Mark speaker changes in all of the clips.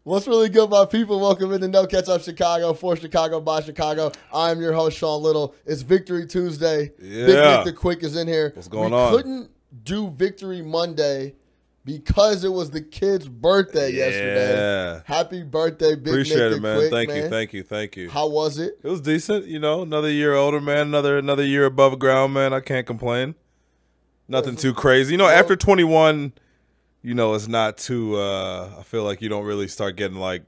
Speaker 1: What's really good, my people? Welcome into No Catch Up Chicago, for Chicago, by Chicago. I'm your host, Sean Little. It's Victory Tuesday.
Speaker 2: Yeah.
Speaker 1: Big Nick the Quick is in here.
Speaker 2: What's going on?
Speaker 1: We couldn't do Victory Monday because it was the kid's birthday yesterday. Happy birthday, Big
Speaker 2: Appreciate
Speaker 1: Nick
Speaker 2: it,
Speaker 1: the
Speaker 2: man.
Speaker 1: Quick,
Speaker 2: Thank you.
Speaker 1: How was it?
Speaker 2: It was decent, you know. Another year older, man. Another year above ground, man. I can't complain. Nothing too crazy. You know, after 21, you know, it's not too I feel like you don't really start getting like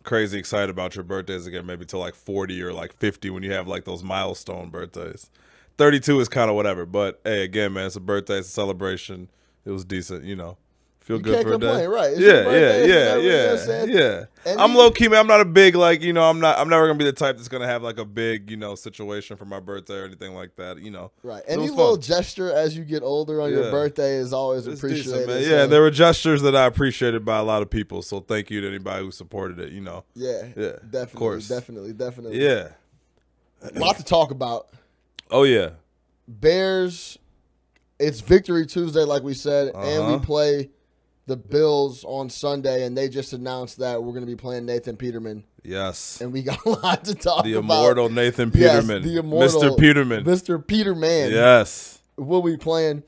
Speaker 2: crazy excited about your birthdays again, maybe till like 40 or like 50 when you have like those milestone birthdays. 32 is kind of whatever, but hey, again, man, it's a birthday, it's a celebration. It was decent, you know. Feel good for a day.
Speaker 1: You can't complain, right? It's
Speaker 2: Yeah. I'm low key, man. I'm not a big like, you know. I'm never gonna be the type that's gonna have like a big, you know, situation for my birthday or anything like that, you know.
Speaker 1: Right. Any little gesture as you get older on your birthday is always appreciated.
Speaker 2: Decent, man. Yeah, there were gestures that I appreciated by a lot of people. So thank you to anybody who supported it. You know.
Speaker 1: Yeah. Definitely.
Speaker 2: Of course.
Speaker 1: Definitely.
Speaker 2: Yeah.
Speaker 1: A lot to talk about.
Speaker 2: Oh yeah.
Speaker 1: Bears. It's Victory Tuesday, like we said, and we play the Bills on Sunday, and they just announced that we're going to be playing Nathan Peterman.
Speaker 2: Yes.
Speaker 1: And we got a lot to talk about.
Speaker 2: The immortal Nathan Peterman.
Speaker 1: Yes, the immortal
Speaker 2: Mr. Peterman.
Speaker 1: Mr. Peterman.
Speaker 2: Yes.
Speaker 1: We'll be playing.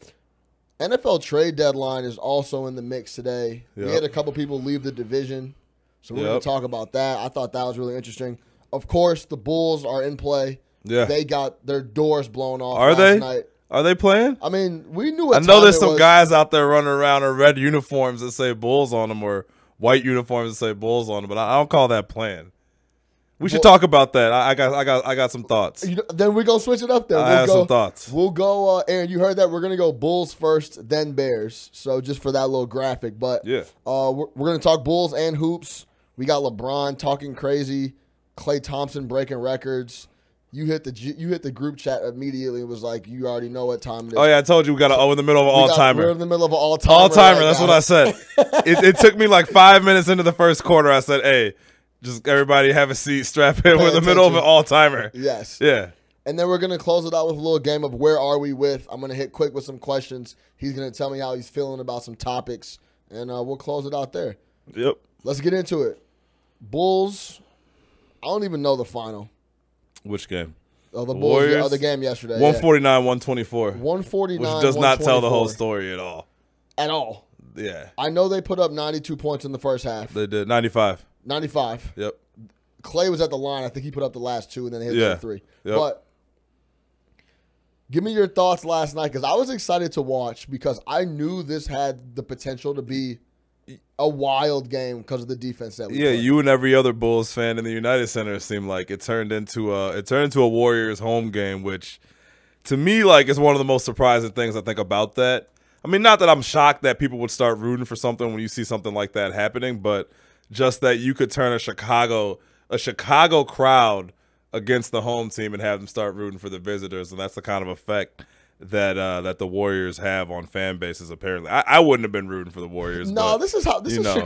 Speaker 1: NFL trade deadline is also in the mix today.
Speaker 2: Yep.
Speaker 1: We had a couple people leave the division, so we're going to talk about that. I thought that was really interesting. Of course, the Bulls are in play.
Speaker 2: Yeah.
Speaker 1: They got their doors blown off
Speaker 2: last
Speaker 1: night.
Speaker 2: Are they playing?
Speaker 1: I mean, we knew. I
Speaker 2: know there's some guys out there running around in red uniforms that say Bulls on them, or white uniforms that say Bulls on them, but I don't call that playing. We should talk about that. I got some thoughts.
Speaker 1: Then we're gonna switch it up. Then
Speaker 2: I have some thoughts.
Speaker 1: We'll go. Aaron, you heard that? We're gonna go Bulls first, then Bears. So just for that little graphic, but
Speaker 2: yeah,
Speaker 1: we're gonna talk Bulls and hoops. We got LeBron talking crazy, Klay Thompson breaking records. You hit the group chat immediately. It was like, you already know what time it is.
Speaker 2: Oh, yeah, I told you we got in the middle of an all-timer.
Speaker 1: We're in the middle of an all-timer.
Speaker 2: All-timer, that's what I said. It took me like 5 minutes into the first quarter. I said, hey, just everybody have a seat, strap in. We're in the middle of an all-timer.
Speaker 1: Yes.
Speaker 2: Yeah.
Speaker 1: And then we're going to close it out with a little game of Where Are We With? I'm going to hit quick with some questions. He's going to tell me how he's feeling about some topics, and we'll close it out there.
Speaker 2: Yep.
Speaker 1: Let's get into it. Bulls, I don't even know the final.
Speaker 2: Which game?
Speaker 1: Oh, the Bulls,
Speaker 2: Warriors?
Speaker 1: the game yesterday.
Speaker 2: 149, 124.
Speaker 1: 149,
Speaker 2: which does not tell the whole story at all.
Speaker 1: At all.
Speaker 2: Yeah.
Speaker 1: I know they put up 92 points in the first half.
Speaker 2: They did. 95.
Speaker 1: 95.
Speaker 2: Yep.
Speaker 1: Klay was at the line. I think he put up the last two, and then they hit the three.
Speaker 2: Yep.
Speaker 1: But give me your thoughts last night, because I was excited to watch because I knew this had the potential to be a wild game because of the defense that we played.
Speaker 2: You and every other Bulls fan in the United Center seemed like it turned into a Warriors home game, which to me like is one of the most surprising things I think about that. I mean, not that I'm shocked that people would start rooting for something when you see something like that happening, but just that you could turn a Chicago crowd against the home team and have them start rooting for the visitors, and that's the kind of effect that the Warriors have on fan bases. Apparently, I wouldn't have been rooting for the Warriors.
Speaker 1: No, this is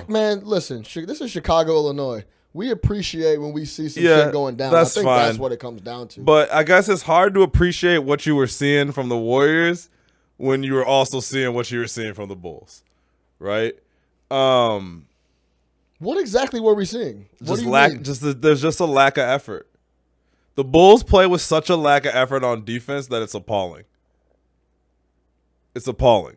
Speaker 1: man. Listen, this is Chicago, Illinois. We appreciate when we see some shit going down.
Speaker 2: That's
Speaker 1: I think
Speaker 2: fine.
Speaker 1: That's what it comes down to.
Speaker 2: But I guess it's hard to appreciate what you were seeing from the Warriors when you were also seeing what you were seeing from the Bulls, right?
Speaker 1: What exactly were we seeing? What do you mean?
Speaker 2: There's just a lack of effort. The Bulls play with such a lack of effort on defense that it's appalling. It's appalling.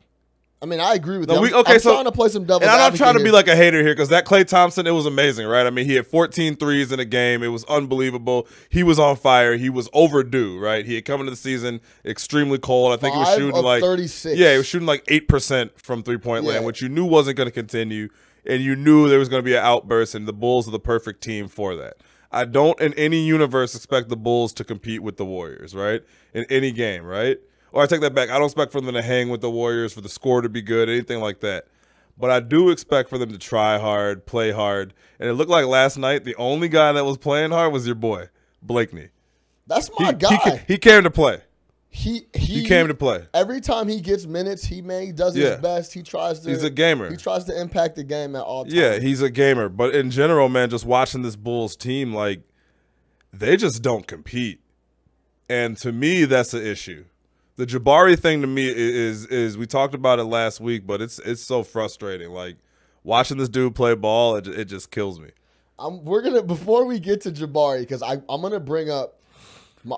Speaker 1: I mean, I agree with you.
Speaker 2: I'm
Speaker 1: trying to play some devil's advocate.
Speaker 2: And I'm not trying to be like a hater here, because that Klay Thompson, it was amazing, right? I mean, he had 14 threes in a game. It was unbelievable. He was on fire. He was overdue, right? He had come into the season extremely cold. I think he was shooting like
Speaker 1: 36.
Speaker 2: Yeah, he was shooting like 8% from three-point land, which you knew wasn't going to continue, and you knew there was going to be an outburst, and the Bulls are the perfect team for that. I don't, in any universe, expect the Bulls to compete with the Warriors, right? In any game, right? Or I take that back. I don't expect for them to hang with the Warriors, for the score to be good, anything like that. But I do expect for them to try hard, play hard. And it looked like last night the only guy that was playing hard was your boy, Blakeney.
Speaker 1: That's my guy.
Speaker 2: He came to play.
Speaker 1: He
Speaker 2: came to play.
Speaker 1: Every time he gets minutes, he does his best. He's a
Speaker 2: gamer.
Speaker 1: He tries to impact the game at all times.
Speaker 2: Yeah, he's a gamer. But in general, man, just watching this Bulls team, like, they just don't compete. And to me, that's an issue. The Jabari thing to me is we talked about it last week, but it's so frustrating. Like, watching this dude play ball, it just kills me.
Speaker 1: Before we get to Jabari, because I'm gonna bring up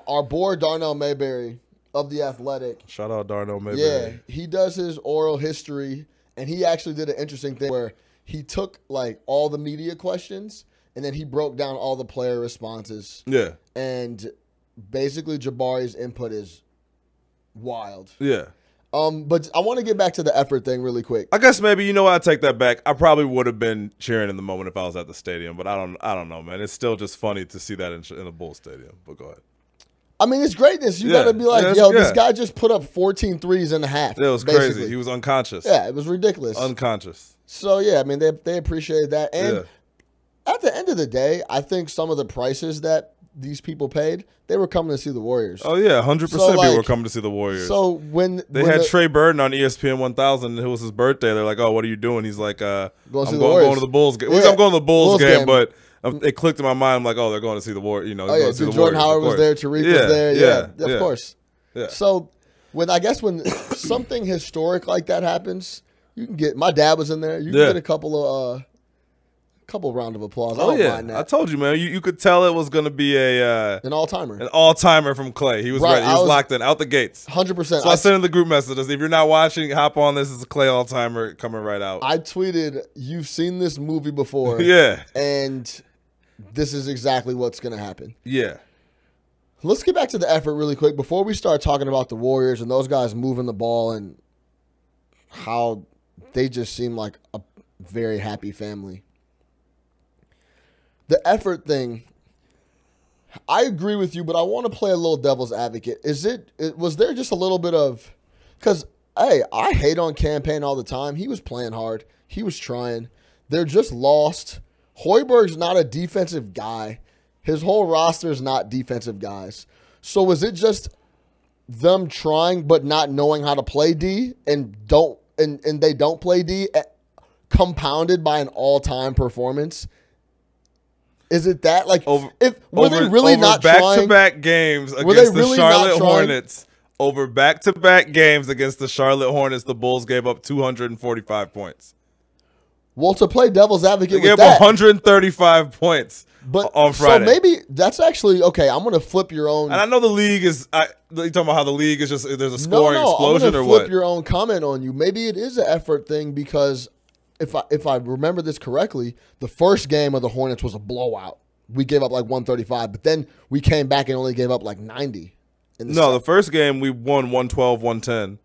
Speaker 1: our boy Darnell Mayberry of The Athletic.
Speaker 2: Shout out Darnell Mayberry.
Speaker 1: Yeah, he does his oral history, and he actually did an interesting thing where he took like all the media questions and then he broke down all the player responses.
Speaker 2: Yeah.
Speaker 1: And basically Jabari's input is wild.
Speaker 2: Yeah.
Speaker 1: But I want to get back to the effort thing really quick.
Speaker 2: I guess maybe, you know what, I take that back. I probably would have been cheering in the moment if I was at the stadium, but I don't know, man. It's still just funny to see that in a Bulls stadium. But go ahead.
Speaker 1: I mean, it's greatness. You got to be like, this guy just put up 14 threes in a half.
Speaker 2: It was
Speaker 1: basically
Speaker 2: crazy. He was unconscious.
Speaker 1: Yeah, it was ridiculous.
Speaker 2: Unconscious.
Speaker 1: So, yeah, I mean, they appreciated that. And at the end of the day, I think some of the prices that these people paid, they were coming to see the Warriors.
Speaker 2: Oh, yeah, 100% people were coming to see the Warriors.
Speaker 1: So when
Speaker 2: they had Trey Burton on ESPN 1000, and it was his birthday. They're like, oh, what are you doing? He's like, I'm going to the Bulls game. Yeah. I'm going to the Bulls game, but it clicked in my mind. I'm like, oh, they're going to see the Warriors. You know,
Speaker 1: Jordan Howard was there. Tariq was there. Yeah, of course.
Speaker 2: Yeah.
Speaker 1: So when something historic like that happens, you can get. My dad was in there. You can get a couple round of applause. I don't mind that.
Speaker 2: I told you, man. You could tell it was going to be
Speaker 1: an all-timer.
Speaker 2: An all-timer from Klay. He was ready. He was locked in, out the gates.
Speaker 1: 100%.
Speaker 2: So I sent in the group messages. If you're not watching, hop on. This is a Klay all-timer coming right out.
Speaker 1: I tweeted, you've seen this movie before.
Speaker 2: Yeah.
Speaker 1: And this is exactly what's going to happen.
Speaker 2: Yeah.
Speaker 1: Let's get back to the effort really quick before we start talking about the Warriors and those guys moving the ball and how they just seem like a very happy family. The effort thing, I agree with you, but I want to play a little devil's advocate. Was there just a little bit of, because, hey, I hate on Campaign all the time. He was playing hard. He was trying. They're just lost. Hoiberg's not a defensive guy. His whole roster is not defensive guys. So was it just them trying but not knowing how to play D and they don't play D, compounded by an all-time performance? Is it that were they really not trying?
Speaker 2: Back-to-back games against the Charlotte Hornets. Over back-to-back games against the Charlotte Hornets, the Bulls gave up 245 points.
Speaker 1: Well, to play devil's advocate,
Speaker 2: they gave up 135 points on Friday.
Speaker 1: So maybe that's actually okay. I'm going to flip your own.
Speaker 2: And I know the league is. You talking about how the league is just there's a scoring explosion or what?
Speaker 1: Flip your own comment on you. Maybe it is an effort thing because if I remember this correctly, the first game of the Hornets was a blowout. We gave up like 135, but then we came back and only gave up like 90.
Speaker 2: The first game we won 112, 110.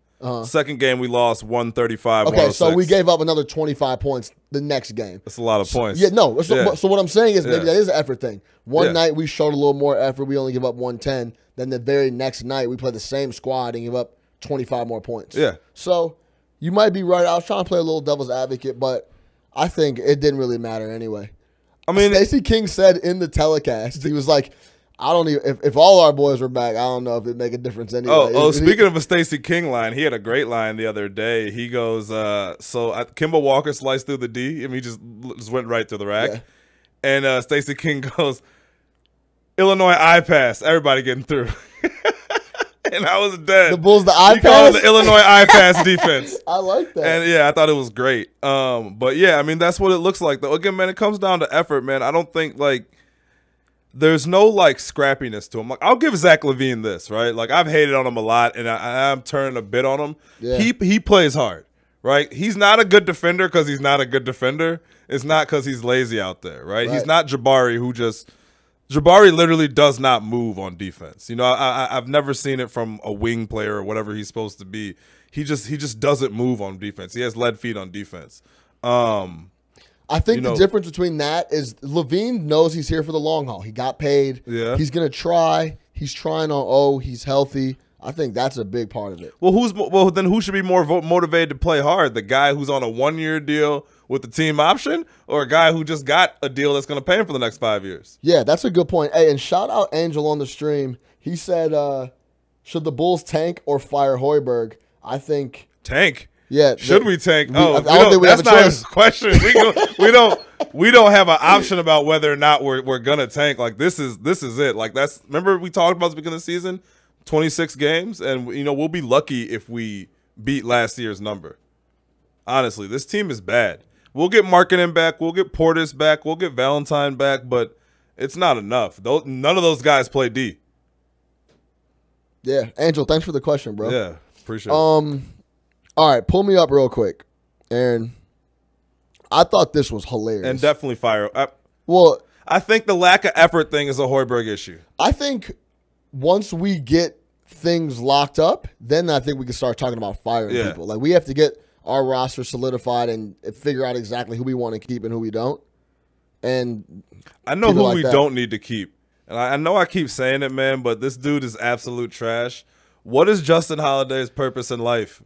Speaker 2: Second game we lost 135.
Speaker 1: Okay, so we gave up another 25 points the next game.
Speaker 2: That's a lot of points.
Speaker 1: So what I'm saying is maybe that is an effort thing. One night we showed a little more effort. We only give up 110. Then the very next night we play the same squad and give up 25 more points.
Speaker 2: Yeah.
Speaker 1: So you might be right. I was trying to play a little devil's advocate, but I think it didn't really matter anyway. I mean, Stacey King said in the telecast, he was like, I don't even if all our boys were back, I don't know if it'd make a difference anyway.
Speaker 2: Speaking of a Stacey King line, he had a great line the other day. He goes, Kemba Walker sliced through the D, and he just went right through the rack. Yeah. And Stacey King goes, Illinois eye pass, everybody getting through. And I was dead.
Speaker 1: The Bulls, the eye pass?
Speaker 2: He called the Illinois eye pass defense.
Speaker 1: I like that.
Speaker 2: And yeah, I thought it was great. But yeah, I mean, that's what it looks like though. Again, man, it comes down to effort, man. I don't think there's no scrappiness to him. I'll give Zach LaVine this, right? I've hated on him a lot, and I'm turning a bit on him. Yeah. He plays hard, right? He's not a good defender because he's not a good defender. It's not because he's lazy out there, right? He's not Jabari Jabari literally does not move on defense. You know, I've never seen it from a wing player or whatever he's supposed to be. He just doesn't move on defense. He has lead feet on defense.
Speaker 1: I think the difference between that is LaVine knows he's here for the long haul. He got paid.
Speaker 2: Yeah.
Speaker 1: He's going to try. He's trying on he's healthy. I think that's a big part of it.
Speaker 2: Well, then who should be more motivated to play hard? The guy who's on a 1-year deal with the team option, or a guy who just got a deal that's going to pay him for the next 5 years?
Speaker 1: Yeah, that's a good point. Hey, and shout out Angel on the stream. He said, should the Bulls tank or fire Hoiberg? I think
Speaker 2: tank.
Speaker 1: Yeah,
Speaker 2: should we tank?
Speaker 1: I don't think we have a choice.
Speaker 2: That's not a question. We don't have an option about whether or not we're gonna tank. This is it. Remember we talked about the beginning of the season, 26 games, and we'll be lucky if we beat last year's number. Honestly, this team is bad. We'll get Markkanen back. We'll get Portis back. We'll get Valentine back, but it's not enough. None of those guys play D.
Speaker 1: Yeah, Angel, thanks for the question, bro.
Speaker 2: Yeah, appreciate it.
Speaker 1: All right, pull me up real quick, Aaron. I thought this was hilarious.
Speaker 2: And definitely fire. I think the lack of effort thing is a Hoiberg issue.
Speaker 1: I think once we get things locked up, then I think we can start talking about firing people. Like, we have to get our roster solidified and figure out exactly who we want to keep and who we don't. And
Speaker 2: I know who we don't need to keep. And I know I keep saying it, man, but this dude is absolute trash. What is Justin Holiday's purpose in life?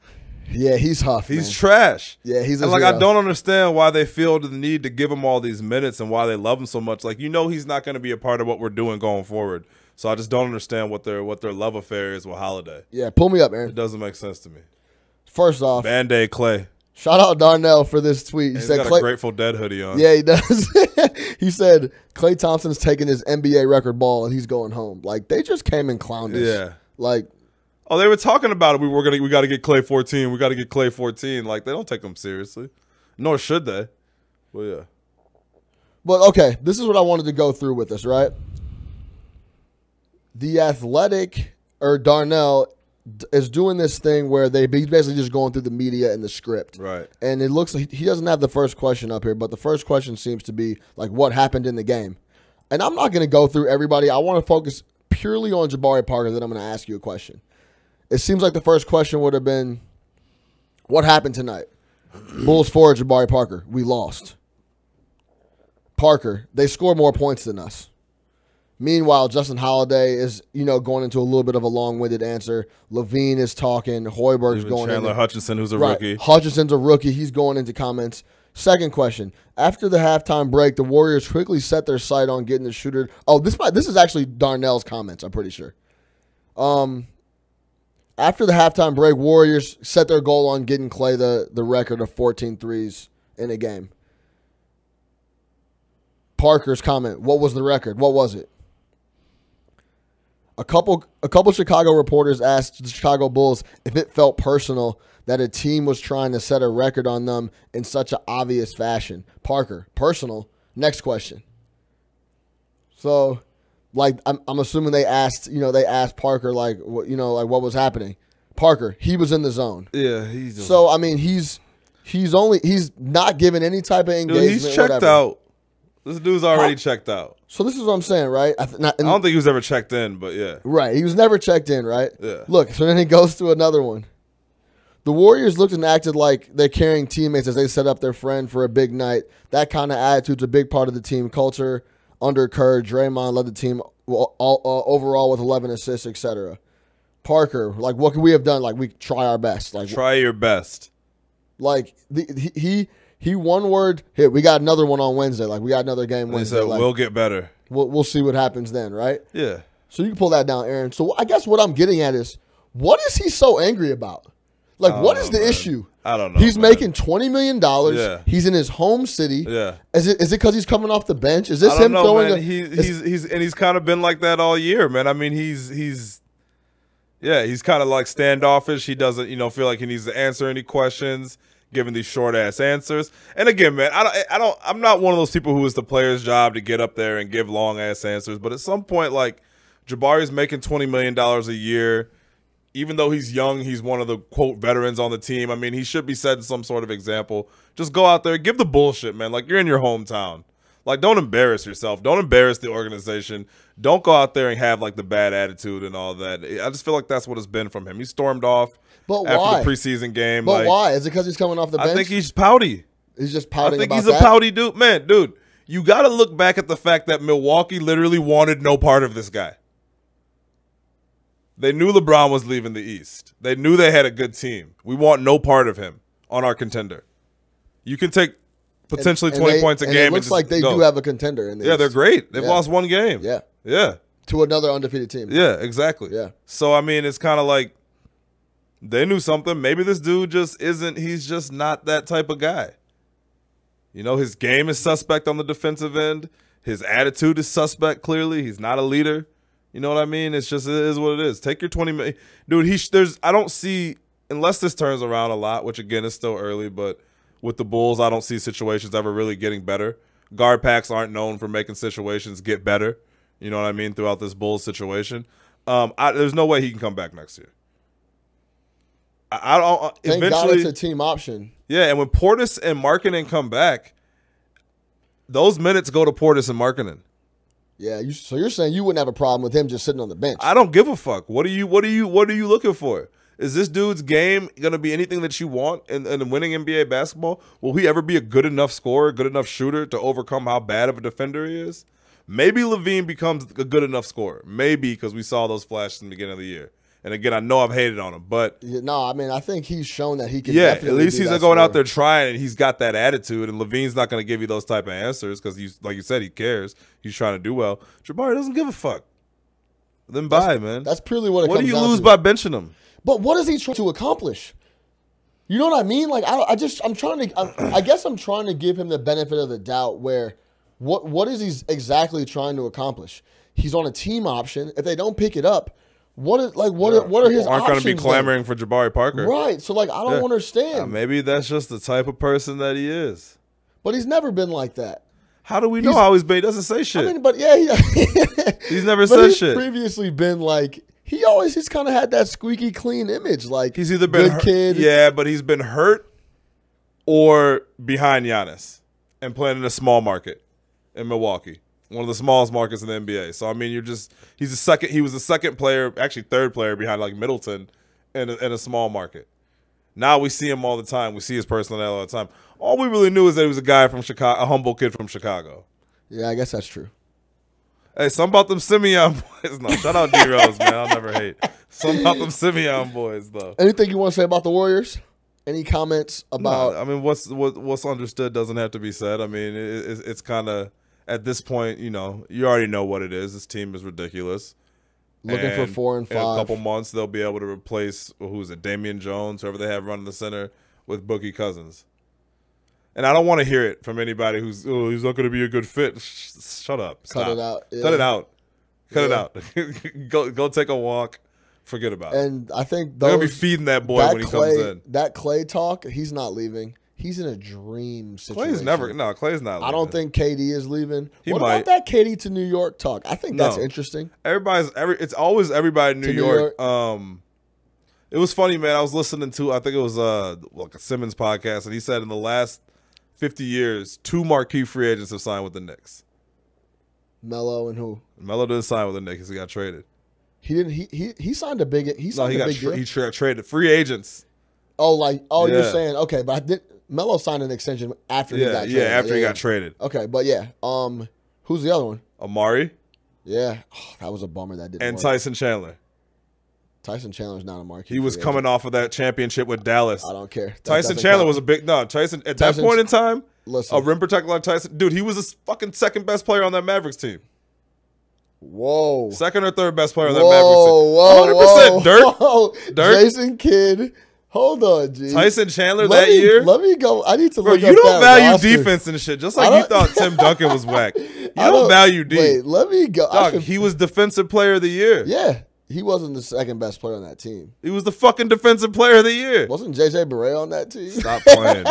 Speaker 1: Yeah, he's huff.
Speaker 2: He's trash.
Speaker 1: Yeah, he's a
Speaker 2: and like
Speaker 1: zero.
Speaker 2: I don't understand why they feel the need to give him all these minutes and why they love him so much. Like, he's not going to be a part of what we're doing going forward. So I just don't understand what their love affair is with Holiday.
Speaker 1: Yeah, pull me up, Aaron.
Speaker 2: It doesn't make sense to me.
Speaker 1: First off,
Speaker 2: Band-Aid Klay.
Speaker 1: Shout out Darnell for this tweet.
Speaker 2: He's got a Grateful Dead hoodie on.
Speaker 1: Yeah, he does. He said Klay Thompson's taking his NBA record ball and he's going home. Like, they just came and clowned us.
Speaker 2: Yeah.
Speaker 1: Like,
Speaker 2: oh, they were talking about it. We got to get Klay 14. We got to get Klay 14. Like, they don't take them seriously, nor should they. Well, yeah.
Speaker 1: But okay, this is what I wanted to go through with this, right? The Athletic or Darnell is doing this thing where he's basically just going through the media and the script.
Speaker 2: Right.
Speaker 1: And it looks like he doesn't have the first question up here, but the first question seems to be like what happened in the game. And I'm not going to go through everybody. I want to focus purely on Jabari Parker, then I'm going to ask you a question. It seems like the first question would have been, what happened tonight? Bulls forward Jabari Parker. We lost. Parker, they scored more points than us. Meanwhile, Justin Holiday is, going into a little bit of a long-winded answer. Levine is talking. Hoiberg's going
Speaker 2: Chandler Hutchinson, who's a rookie.
Speaker 1: Hutchinson's a rookie. He's going into comments. Second question. After the halftime break, the Warriors quickly set their sight on getting the shooter. Oh, this is actually Darnell's comments, I'm pretty sure. After the halftime break, Warriors set their goal on getting Klay the record of 14 threes in a game. Parker's comment, what was the record? What was it? A couple Chicago reporters asked the Chicago Bulls if it felt personal that a team was trying to set a record on them in such an obvious fashion. Parker, personal. Next question. So, like, I'm assuming they asked Parker like what was happening. Parker, he was in the zone.
Speaker 2: Yeah,
Speaker 1: so I mean he's not giving any type of engagement.
Speaker 2: Dude, he's checked out. This dude's already checked out.
Speaker 1: So this is what I'm saying, right? I
Speaker 2: don't think he was ever checked in, but yeah.
Speaker 1: Right. He was never checked in, right?
Speaker 2: Yeah.
Speaker 1: Look, so then he goes to another one. The Warriors looked and acted like they're carrying teammates as they set up their friend for a big night. That kind of attitude's a big part of the team culture. Under Kerr, Draymond led the team overall with 11 assists, etc. Parker, like, what could we have done? Like, we try our best. Like,
Speaker 2: try your best.
Speaker 1: Like, he one word, here, we got another one on Wednesday. Like, we got another game Wednesday.
Speaker 2: He said,
Speaker 1: like,
Speaker 2: we'll get better.
Speaker 1: We'll see what happens then, right?
Speaker 2: Yeah.
Speaker 1: So you can pull that down, Aaron. So I guess what I'm getting at is, what is he so angry about? Like, what is the issue?
Speaker 2: I don't know.
Speaker 1: He's making $20 million.
Speaker 2: Yeah.
Speaker 1: He's in his home city.
Speaker 2: Yeah.
Speaker 1: Is it because he's coming off the bench? Is this
Speaker 2: him
Speaker 1: throwing
Speaker 2: man. He's kind of been like that all year, man. I mean, he's kind of like standoffish. He doesn't, feel like he needs to answer any questions, giving these short ass answers. And again, man, I'm not one of those people who is the player's job to get up there and give long ass answers. But at some point, like, Jabari's making $20 million a year. Even though he's young, he's one of the, quote, veterans on the team. I mean, he should be setting some sort of example. Just go out there, give the bullshit, man. Like, you're in your hometown. Like, don't embarrass yourself. Don't embarrass the organization. Don't go out there and have, like, the bad attitude and all that. I just feel like that's what it's been from him. He stormed off after the preseason game.
Speaker 1: But why? Is it because he's coming off the bench?
Speaker 2: I think he's pouty.
Speaker 1: He's just pouting about that?
Speaker 2: I think he's a pouty dude. Man, dude, you got to look back at the fact that Milwaukee literally wanted no part of this guy. They knew LeBron was leaving the East. They knew they had a good team. We want no part of him on our contender. You can take potentially 20 points a game.
Speaker 1: It looks like they do have a contender in the East.
Speaker 2: They're great. They've lost one game.
Speaker 1: Yeah.
Speaker 2: Yeah.
Speaker 1: To another undefeated team.
Speaker 2: Yeah, exactly.
Speaker 1: Yeah.
Speaker 2: So, I mean, it's kind of like they knew something. Maybe this dude just isn't – he's just not that type of guy. His game is suspect on the defensive end. His attitude is suspect, clearly. He's not a leader. You know what I mean? It is what it is. Take your 20 million. Dude, I don't see, unless this turns around a lot, which again is still early, but with the Bulls. I don't see situations ever really getting better. Guard packs aren't known for making situations get better. You know what I mean? Throughout this Bulls situation. There's no way he can come back next year. I don't.
Speaker 1: Thank God it's a team option.
Speaker 2: Yeah, and when Portis and Markkanen come back, those minutes go to Portis and Markkanen.
Speaker 1: Yeah, so you're saying you wouldn't have a problem with him just sitting on the bench?
Speaker 2: I don't give a fuck. What are you looking for? Is this dude's game going to be anything that you want in winning NBA basketball? Will he ever be a good enough scorer, good enough shooter to overcome how bad of a defender he is? Maybe LaVine becomes a good enough scorer. Maybe, because we saw those flashes in the beginning of the year. And again, I know I've hated on him, but
Speaker 1: no, I mean, I think he's shown that he can.
Speaker 2: Yeah,
Speaker 1: definitely
Speaker 2: at least
Speaker 1: be
Speaker 2: he's
Speaker 1: that
Speaker 2: going
Speaker 1: scorer.
Speaker 2: out there trying, and he's got that attitude. And LaVine's not going to give you those type of answers because he's, like you said, he cares. He's trying to do well. Jabari doesn't give a fuck. Then bye, man.
Speaker 1: That's purely what it
Speaker 2: What
Speaker 1: comes
Speaker 2: do you
Speaker 1: down
Speaker 2: lose
Speaker 1: to.
Speaker 2: by benching him?
Speaker 1: But what is he trying to accomplish? You know what I mean? Like I guess I'm trying to give him the benefit of the doubt. Where what is he exactly trying to accomplish? He's on a team option. If they don't pick it up, what are his options?
Speaker 2: Aren't going to be clamoring for Jabari Parker,
Speaker 1: right? So like I don't understand.
Speaker 2: Maybe that's just the type of person that he is.
Speaker 1: But he's never been like that.
Speaker 2: How do we know how he's been? He doesn't say shit.
Speaker 1: I mean, but yeah,
Speaker 2: he's never said shit.
Speaker 1: Previously been like he's kind of had that squeaky clean image. Like
Speaker 2: he's either been
Speaker 1: good kid,
Speaker 2: yeah, but he's been hurt or behind Giannis and playing in a small market in Milwaukee, one of the smallest markets in the NBA. So I mean, he was the second player, actually third player behind like Middleton in a small market. Now we see him all the time. We see his personality all the time. All we really knew is that he was a guy from Chicago, a humble kid from Chicago.
Speaker 1: Yeah, I guess that's true.
Speaker 2: Hey, something about them Simeon boys. No, shout out D-Rose, man. I'll never hate. Something about them Simeon boys, though.
Speaker 1: Anything you want to say about the Warriors? Any comments about?
Speaker 2: No, I mean, what's understood doesn't have to be said. I mean, it's kind of at this point, you already know what it is. This team is ridiculous.
Speaker 1: Looking for 4 and 5.
Speaker 2: In a couple months, they'll be able to replace Damian Jones, whoever they have running the center, with Boogie Cousins. And I don't want to hear it from anybody he's not going to be a good fit. Shut up. Stop.
Speaker 1: Cut it out. Yeah.
Speaker 2: Cut it out. Cut it out. Go take a walk. Forget about it.
Speaker 1: And I think
Speaker 2: they're going to be feeding that boy when he comes in.
Speaker 1: That Klay talk, he's not leaving. He's in a dream situation.
Speaker 2: Clay's not leaving.
Speaker 1: I don't think KD is leaving.
Speaker 2: What
Speaker 1: about that KD to New York talk? I think that's interesting.
Speaker 2: It's always everybody in New York. It was funny, man. I was listening to, I think it was like a Simmons podcast, and he said in the last 50 years, 2 marquee free agents have signed with the Knicks.
Speaker 1: Melo and who?
Speaker 2: Melo didn't sign with the Knicks. He got traded.
Speaker 1: He didn't. He signed a big. He signed a big deal.
Speaker 2: He got traded. Free agents.
Speaker 1: You're saying okay, but Melo signed an extension after he got traded.
Speaker 2: Yeah, after he got traded.
Speaker 1: Okay, but yeah. Who's the other one?
Speaker 2: Amari.
Speaker 1: Yeah, that was a bummer that didn't.
Speaker 2: And
Speaker 1: work.
Speaker 2: Tyson Chandler.
Speaker 1: Tyson Chandler's not a marquee.
Speaker 2: He was coming off of that championship with Dallas.
Speaker 1: I don't care.
Speaker 2: Tyson Chandler was a big Tyson at that point in time.
Speaker 1: Listen,
Speaker 2: a rim protector like Tyson, dude, he was the fucking second best player on that Mavericks team.
Speaker 1: Whoa.
Speaker 2: Second or third best player on that Mavericks team. 100% Dirk.
Speaker 1: Jason Kidd. Hold on, G.
Speaker 2: Tyson Chandler that year?
Speaker 1: Let me go. I need to look up
Speaker 2: you don't value
Speaker 1: roster.
Speaker 2: defense and shit, just like you thought Tim Duncan was whack. You don't value D.
Speaker 1: Wait, let me go.
Speaker 2: Dog, he was defensive player of the year.
Speaker 1: Yeah. He wasn't the second best player on that team.
Speaker 2: He was the fucking defensive player of the year.
Speaker 1: Wasn't JJ Barea on that team?
Speaker 2: Stop playing.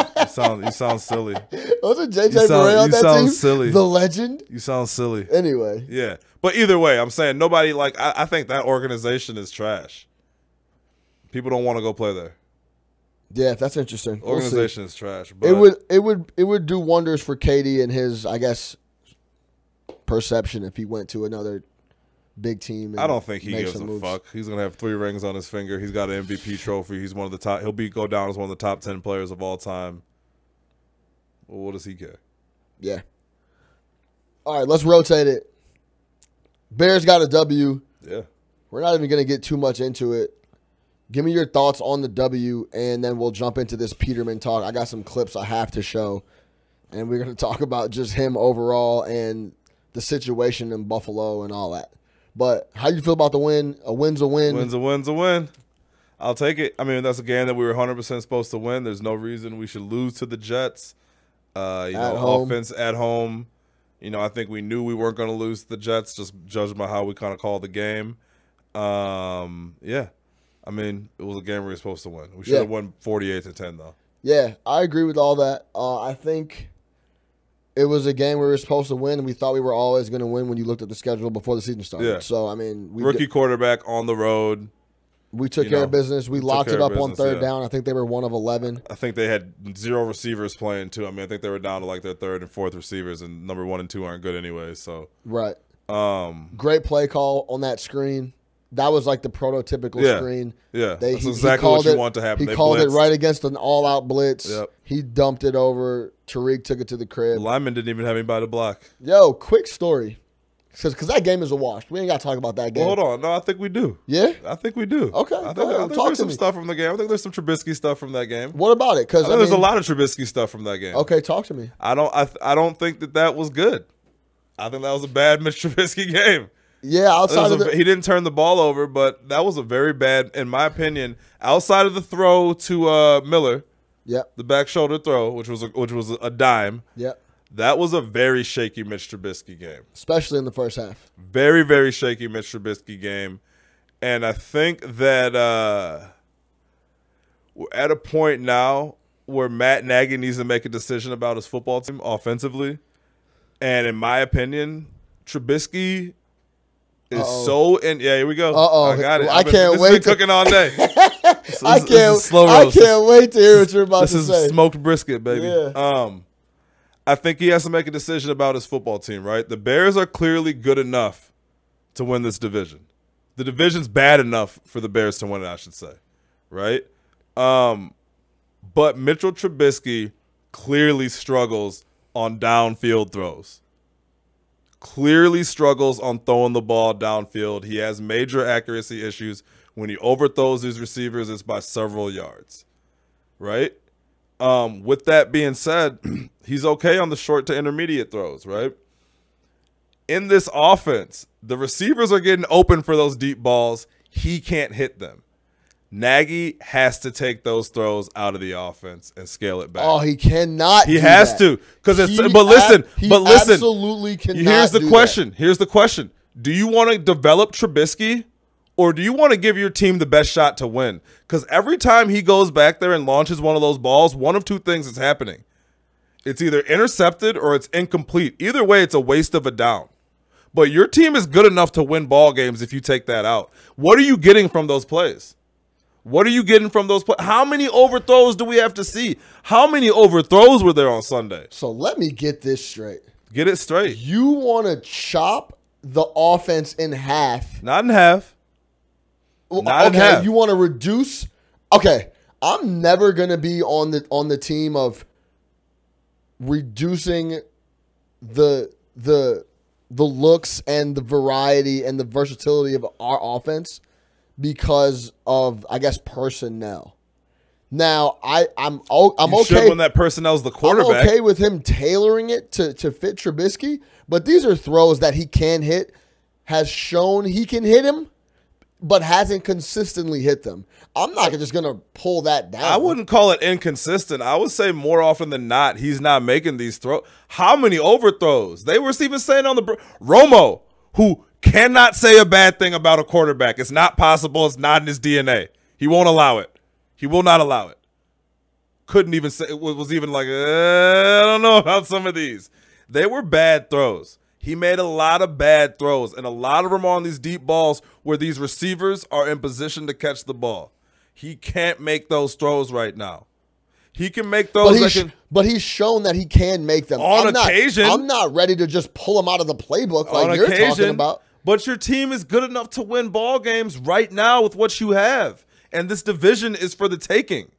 Speaker 2: You sound silly.
Speaker 1: Wasn't JJ Barea on that team?
Speaker 2: You sound silly.
Speaker 1: The legend?
Speaker 2: You sound silly.
Speaker 1: Anyway.
Speaker 2: Yeah. But either way, I'm saying nobody I think that organization is trash. People don't want to go play there.
Speaker 1: Yeah, that's interesting.
Speaker 2: Organization is trash. But
Speaker 1: it would do wonders for KD and his, I guess, perception if he went to another big team.
Speaker 2: I don't think he gives a fuck. He's gonna have 3 rings on his finger. He's got an MVP trophy. He's one of the top. Go down as one of the top 10 players of all time. Well, what does he care?
Speaker 1: Yeah. All right, let's rotate it. Bears got a W.
Speaker 2: Yeah.
Speaker 1: We're not even gonna get too much into it. Give me your thoughts on the W, and then we'll jump into this Peterman talk. I got some clips I have to show, and we're gonna talk about just him overall and the situation in Buffalo and all that. But how do you feel about the win? A win's a win.
Speaker 2: Win's a win. I'll take it. I mean, that's a game that we were 100% supposed to win. There's no reason we should lose to the Jets. Offense at home. I think we knew we weren't going to lose to the Jets, just judging by how we kind of called the game. Yeah. I mean, it was a game we were supposed to win. We should have won 48-10, though.
Speaker 1: Yeah, I agree with all that. I think it was a game we were supposed to win, and we thought we were always going to win when you looked at the schedule before the season started.
Speaker 2: Yeah.
Speaker 1: So, I mean,
Speaker 2: rookie quarterback on the road.
Speaker 1: We took care of business. We locked it up on third down. I think they were 1 of 11.
Speaker 2: I think they had 0 receivers playing, too. I mean, I think they were down to like their third and fourth receivers, and number 1 and 2 aren't good anyway. So
Speaker 1: right. Great play call on that screen. That was like the prototypical screen.
Speaker 2: Yeah, that's exactly what you want to happen.
Speaker 1: He called it right against an all-out blitz.
Speaker 2: Yep.
Speaker 1: He dumped it over. Tariq took it to the crib.
Speaker 2: The lineman didn't even have anybody to block.
Speaker 1: Yo, quick story. Because that game is a wash. We ain't got to talk about that game.
Speaker 2: Well, hold on. No, I think we do.
Speaker 1: Yeah?
Speaker 2: I think we do.
Speaker 1: Okay.
Speaker 2: I think there's some stuff from the game. I think there's some Trubisky stuff from that game.
Speaker 1: What about it? Because
Speaker 2: there's a lot of Trubisky stuff from that game.
Speaker 1: Okay, talk to me.
Speaker 2: I don't think that was good. I think that was a bad Mitch Trubisky game.
Speaker 1: Yeah, outside of
Speaker 2: he didn't turn the ball over, but that was a very bad, in my opinion, outside of the throw to Miller.
Speaker 1: Yep.
Speaker 2: The back shoulder throw, which was a dime.
Speaker 1: Yep.
Speaker 2: That was a very shaky Mitch Trubisky game.
Speaker 1: Especially in the first half.
Speaker 2: Very, very shaky Mitch Trubisky game. And I think that we're at a point now where Matt Nagy needs to make a decision about his football team offensively. And in my opinion, Trubisky is here we go. I got it.
Speaker 1: I can't wait.
Speaker 2: Been cooking all day.
Speaker 1: I can't wait to hear what you're about to say.
Speaker 2: This is smoked brisket, baby.
Speaker 1: Yeah.
Speaker 2: I think he has to make a decision about his football team, right? The Bears are clearly good enough to win this division. The division's bad enough for the Bears to win it, I should say, right? But Mitchell Trubisky clearly struggles on downfield throws. Clearly struggles on throwing the ball downfield. He has major accuracy issues. When he overthrows his receivers, it's by several yards, right? With that being said, he's okay on the short to intermediate throws, right? In this offense, the receivers are getting open for those deep balls. He can't hit them. Nagy has to take those throws out of the offense and scale it back.
Speaker 1: Oh, he cannot.
Speaker 2: He has to, because it's. But listen,
Speaker 1: absolutely cannot.
Speaker 2: Here's the question. Here's the question. Do you want to develop Trubisky, or do you want to give your team the best shot to win? Because every time he goes back there and launches one of those balls, one of two things is happening. It's either intercepted or it's incomplete. Either way, it's a waste of a down. But your team is good enough to win ball games if you take that out. What are you getting from those plays? What are you getting from those plays? How many overthrows do we have to see? How many overthrows were there on Sunday?
Speaker 1: So let me get this straight.
Speaker 2: Get it straight.
Speaker 1: You want to chop the offense in half.
Speaker 2: Not in half. Not in half.
Speaker 1: You want to reduce. Okay, I'm never going to be on the team of reducing the looks and the variety and the versatility of our offense because of, I guess, personnel. Now, I'm okay
Speaker 2: when that personnel's the quarterback.
Speaker 1: I'm okay with him tailoring it to fit Trubisky, but these are throws that he can hit, has shown he can hit him, but hasn't consistently hit them. I'm not just going to pull that down.
Speaker 2: I wouldn't call it inconsistent. I would say more often than not, he's not making these throws. How many overthrows? They were even saying on the Romo, who cannot say a bad thing about a quarterback. It's not possible. It's not in his DNA. He won't allow it. He will not allow it. Couldn't even say it was even like, I don't know about some of these. They were bad throws. He made a lot of bad throws, and a lot of them are on these deep balls where these receivers are in position to catch the ball. He can't make those throws right now. He can make those.
Speaker 1: But he's shown that he can make them.
Speaker 2: On occasion.
Speaker 1: I'm not ready to just pull him out of the playbook like you're talking about.
Speaker 2: But your team is good enough to win ball games right now with what you have. And this division is for the taking.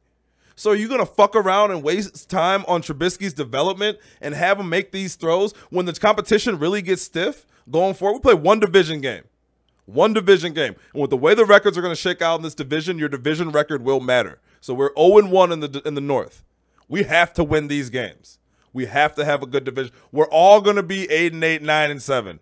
Speaker 2: So are you going to fuck around and waste time on Trubisky's development and have him make these throws when the competition really gets stiff going forward? We play one division game. One division game. And with the way the records are going to shake out in this division, your division record will matter. So we're 0-1 in the North. We have to win these games. We have to have a good division. We're all going to be 8-8, 9-7.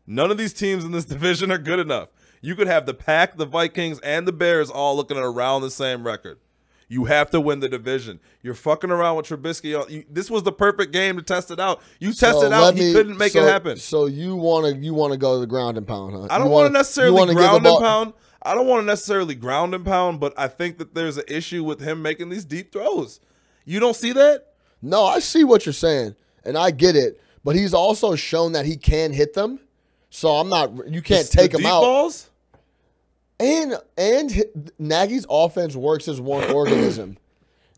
Speaker 2: None of these teams in this division are good enough. You could have the Pack, the Vikings, and the Bears all looking at around the same record. You have to win the division. You're fucking around with Trubisky. This was the perfect game to test it out. You tested out. He couldn't make it happen.
Speaker 1: So you want to go to the ground and pound, huh?
Speaker 2: I don't want to necessarily ground and pound. I don't want to necessarily ground and pound, but I think that there's an issue with him making these deep throws. You don't see that?
Speaker 1: No, I see what you're saying, and I get it. But he's also shown that he can hit them. So I'm not. You can't take him out.
Speaker 2: Balls?
Speaker 1: And Nagy's offense works as one organism.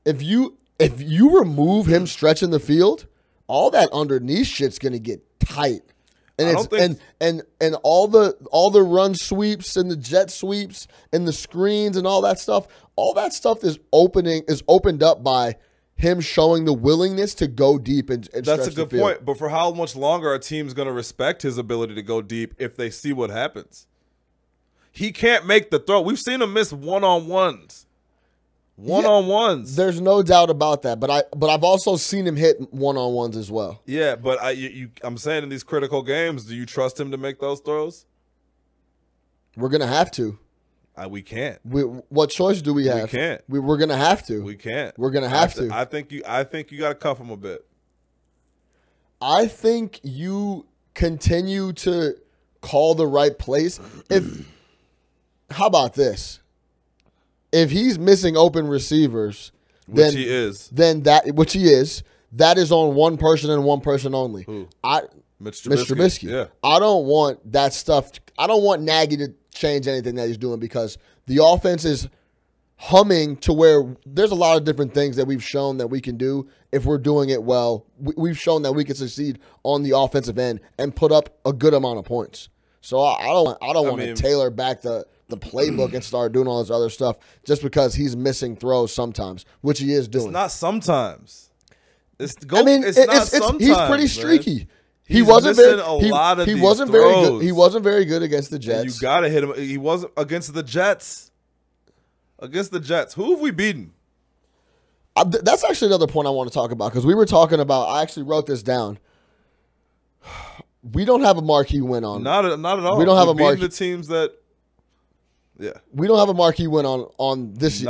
Speaker 1: If you remove him stretching the field, all that underneath shit's gonna get tight. And and all the run sweeps and the jet sweeps and the screens and all that stuff is opened up by him showing the willingness to go deep and
Speaker 2: that's
Speaker 1: stretch
Speaker 2: a good
Speaker 1: the field.
Speaker 2: point. But for how much longer are teams going to respect his ability to go deep if they see what happens? He can't make the throw. We've seen him miss one-on-ones. One-on-ones.
Speaker 1: There's no doubt about that. But I've also seen him hit one-on-ones as well.
Speaker 2: Yeah, but I'm saying in these critical games, do you trust him to make those throws?
Speaker 1: We're gonna have to.
Speaker 2: We can't.
Speaker 1: What choice do we have?
Speaker 2: We can't.
Speaker 1: We're gonna have to.
Speaker 2: We can't.
Speaker 1: We're gonna have to.
Speaker 2: I think you got to cuff him a bit.
Speaker 1: I think you continue to call the right place. How about this? If he's missing open receivers,
Speaker 2: which he is,
Speaker 1: that is on one person and one person only.
Speaker 2: Who?
Speaker 1: Mr. Trubisky.
Speaker 2: Yeah.
Speaker 1: I don't want that stuff. I don't want Nagy to change anything that he's doing because the offense is humming to where there's a lot of different things that we've shown that we can do if we're doing it well. We've shown that we can succeed on the offensive end and put up a good amount of points. So I don't want to tailor back the playbook and start doing all this other stuff just because he's missing throws sometimes, which he is doing.
Speaker 2: It's not sometimes. It's sometimes.
Speaker 1: He's pretty streaky.
Speaker 2: Man.
Speaker 1: He wasn't very
Speaker 2: throws.
Speaker 1: good. He wasn't very good against the Jets.
Speaker 2: And you gotta hit him. He wasn't against the Jets. Against the Jets, who have we beaten?
Speaker 1: That's actually another point I want to talk about because we were talking about. I actually wrote this down. We don't have a marquee win on.
Speaker 2: Not at all.
Speaker 1: We don't have a marquee.
Speaker 2: The teams that. Yeah.
Speaker 1: We don't have a marquee win on this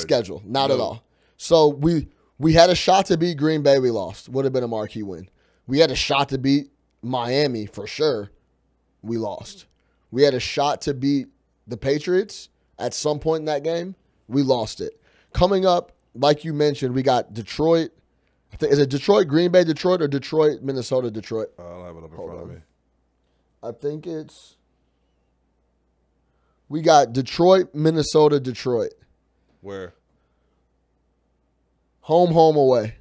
Speaker 1: schedule. Not at all. So we had a shot to beat Green Bay. We lost. Would have been a marquee win. We had a shot to beat Miami for sure. We lost. We had a shot to beat the Patriots at some point in that game. We lost it. Coming up, like you mentioned, we got Detroit. Is it Detroit, Green Bay, Detroit, or Detroit, Minnesota, Detroit?
Speaker 2: I don't have it up in front of me.
Speaker 1: I think it's. We got Detroit, Minnesota, Detroit.
Speaker 2: Where?
Speaker 1: Home, away.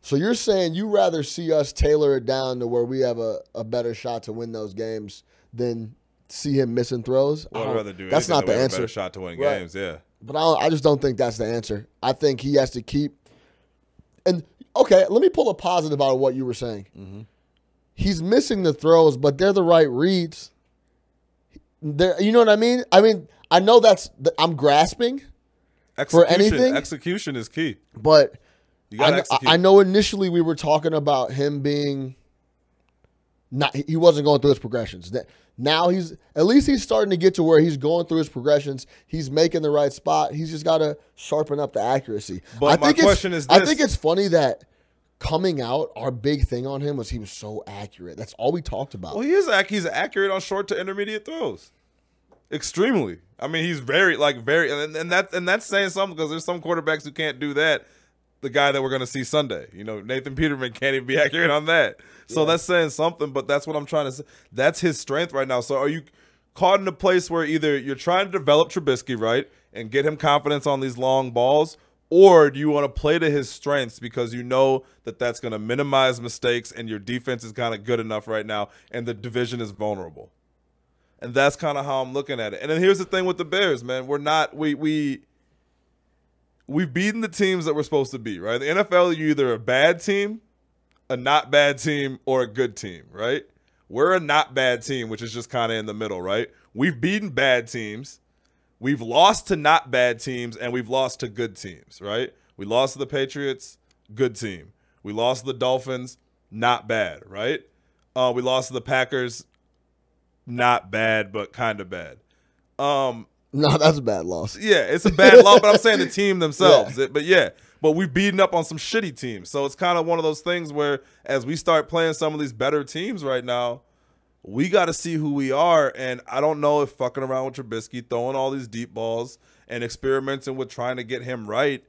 Speaker 1: So you're saying you rather see us tailor it down to where we have a better shot to win those games than see him missing throws?
Speaker 2: Well, I'd rather do
Speaker 1: that's not the answer.
Speaker 2: A better shot to win games, yeah.
Speaker 1: But I just don't think that's the answer. I think he has to keep. And okay, let me pull a positive out of what you were saying.
Speaker 2: Mm-hmm.
Speaker 1: He's missing the throws, but they're the right reads. You know what I mean? I know I'm grasping for anything.
Speaker 2: Execution is key.
Speaker 1: But
Speaker 2: I
Speaker 1: know initially we were talking about him being he wasn't going through his progressions. Now he's starting to get to where he's going through his progressions. He's making the right spot. He's just got to sharpen up the accuracy.
Speaker 2: But my question is this.
Speaker 1: I think it's funny that coming out, our big thing on him was he was so accurate. That's all we talked about.
Speaker 2: Well, he's accurate on short to intermediate throws. Extremely. I mean, he's very, and that's saying something because there's some quarterbacks who can't do that. The guy that we're going to see Sunday, Nathan Peterman can't even be accurate on that. So that's saying something, but that's what I'm trying to say. That's his strength right now. So are you caught in a place where either you're trying to develop Trubisky, right, and get him confidence on these long balls, or do you want to play to his strengths because you know that that's going to minimize mistakes and your defense is kind of good enough right now and the division is vulnerable? And that's kind of how I'm looking at it. And then here's the thing with the Bears, man. We've beaten the teams that we're supposed to beat, right? The NFL, you're either a bad team, a not bad team, or a good team, right? We're a not bad team, which is just kind of in the middle, right? We've beaten bad teams. We've lost to not bad teams, and we've lost to good teams, right? We lost to the Patriots, good team. We lost to the Dolphins, not bad, right? We lost to the Packers, not bad, but kind of bad.
Speaker 1: No, that's a bad loss.
Speaker 2: Yeah, it's a bad loss, but I'm saying the team themselves. Yeah. But we've beaten up on some shitty teams. So it's kind of one of those things where as we start playing some of these better teams right now, we got to see who we are. And I don't know if fucking around with Trubisky, throwing all these deep balls and experimenting with trying to get him right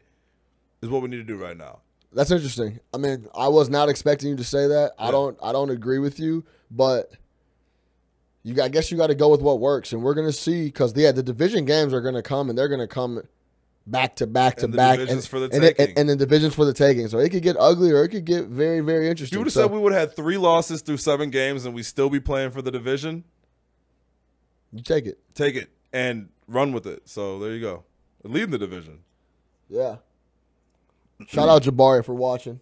Speaker 2: is what we need to do right now.
Speaker 1: That's interesting. I mean, I was not expecting you to say that. Yeah. I don't agree with you, but I guess you got to go with what works, and we're going to see because the division games are going to come, and they're going to come back to back to back, and the divisions for the taking. So it could get ugly, or it could get very, very interesting.
Speaker 2: You would have said we would have had 3 losses through 7 games, and we still be playing for the division.
Speaker 1: You take it,
Speaker 2: and run with it. So there you go, leading the division.
Speaker 1: Yeah. Shout out Jabari for watching.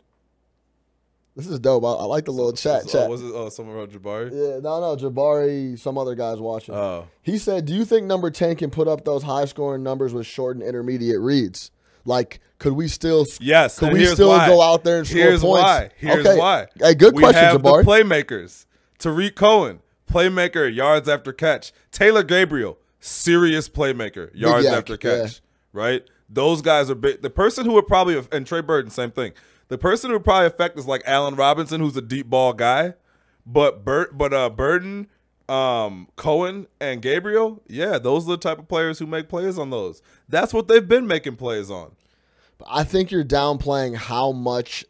Speaker 1: This is dope. I like the little chat.
Speaker 2: Was it someone wrote Jabari?
Speaker 1: Yeah, no, Jabari, some other guys watching.
Speaker 2: Oh.
Speaker 1: He said, do you think number 10 can put up those high-scoring numbers with short and intermediate reads? Like, could we still go out there and score
Speaker 2: Here's
Speaker 1: points?
Speaker 2: Here's why.
Speaker 1: Hey, good question, Jabari.
Speaker 2: We have the playmakers. Tariq Cohen, playmaker, yards after catch. Taylor Gabriel, serious playmaker, yards after catch. Right? Those guys are big. The person who would probably, and Trey Burton, same thing. The person who would probably affect is like Allen Robinson, who's a deep ball guy. But Burton, Cohen, and Gabriel, yeah, those are the type of players who make plays on those. That's what they've been making plays on.
Speaker 1: I think you're downplaying how much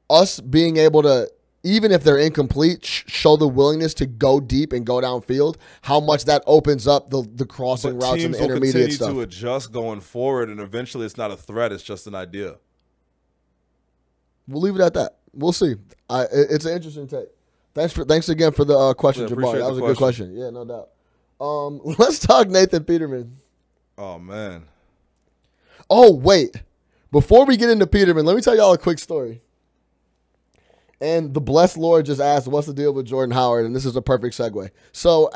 Speaker 1: us being able to, even if they're incomplete, show the willingness to go deep and go downfield, how much that opens up the crossing routes and the intermediate stuff.
Speaker 2: Teams will continue to adjust going forward, and eventually it's not a threat, it's just an idea.
Speaker 1: We'll leave it at that. We'll see. It's an interesting take. Thanks again for the question, Jabari. That was a good question. Yeah, no doubt. Let's talk Nathan Peterman.
Speaker 2: Oh, man.
Speaker 1: Oh, wait. Before we get into Peterman, let me tell y'all a quick story. And the blessed Lord just asked, what's the deal with Jordan Howard? And this is a perfect segue. So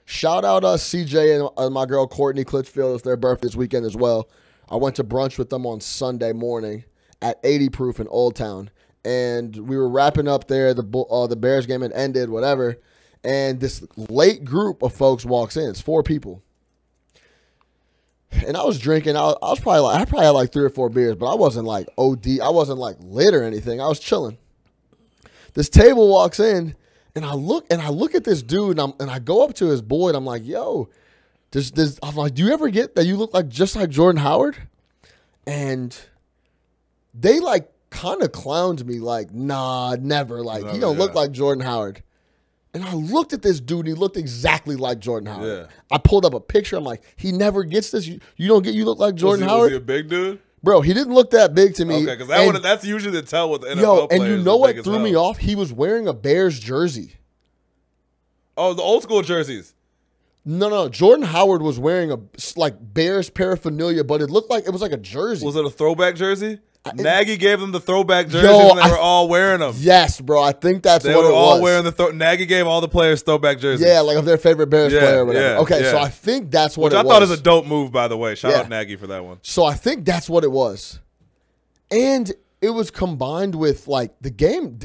Speaker 1: shout out CJ and my girl Courtney Clitchfield. It's their birthday this weekend as well. I went to brunch with them on Sunday morning at 80 Proof in Old Town. And we were wrapping up there. The Bears game had ended, whatever. And this late group of folks walks in. It's 4 people. And I was drinking. I probably had like 3 or 4 beers, but I wasn't like OD. I wasn't like lit or anything. I was chilling. This table walks in, and I look at this dude, and I go up to his boy, and I'm like, "Yo, I'm like, do you ever get that you look like just like Jordan Howard?" And they like kind of clowned me, like, "Nah, never. Like, he don't look like Jordan Howard." And I looked at this dude, and he looked exactly like Jordan Howard. Yeah. I pulled up a picture. I'm like, he never gets this. You look like Jordan Howard.
Speaker 2: Was he a big dude?
Speaker 1: Bro, he didn't look that big to me.
Speaker 2: Okay, because that's usually the tell with the NFL players.
Speaker 1: And you know what threw me off? He was wearing a Bears jersey.
Speaker 2: Oh, the old school jerseys.
Speaker 1: No. Jordan Howard was wearing a like Bears paraphernalia, but it looked like it was like a jersey.
Speaker 2: Was it a throwback jersey? Nagy gave them the throwback jerseys, and they were all wearing them.
Speaker 1: Yes, bro. I think that's what it was.
Speaker 2: They were all wearing Nagy gave all the players throwback jerseys.
Speaker 1: Yeah, like of their favorite Bears player or whatever. Yeah, okay, so I think that's what it was.
Speaker 2: Which I thought is a dope move, by the way. Shout out Nagy for that one.
Speaker 1: So I think that's what it was. And it was combined with, like, the game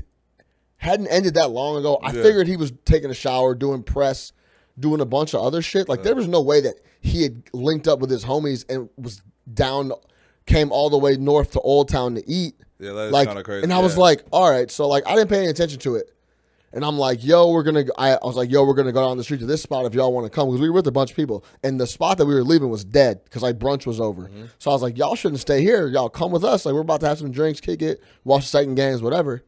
Speaker 1: hadn't ended that long ago. I figured he was taking a shower, doing press, doing a bunch of other shit. Like, there was no way that he had linked up with his homies and was came all the way north to Old Town to eat.
Speaker 2: Yeah, that is kind of crazy.
Speaker 1: And I was like, all right. So, like, I didn't pay any attention to it. And I'm like, we're going to go down the street to this spot if y'all want to come. Because we were with a bunch of people. And the spot that we were leaving was dead because, like, brunch was over. Mm-hmm. So I was like, y'all shouldn't stay here. Y'all come with us. Like, we're about to have some drinks, kick it, watch the second games, whatever.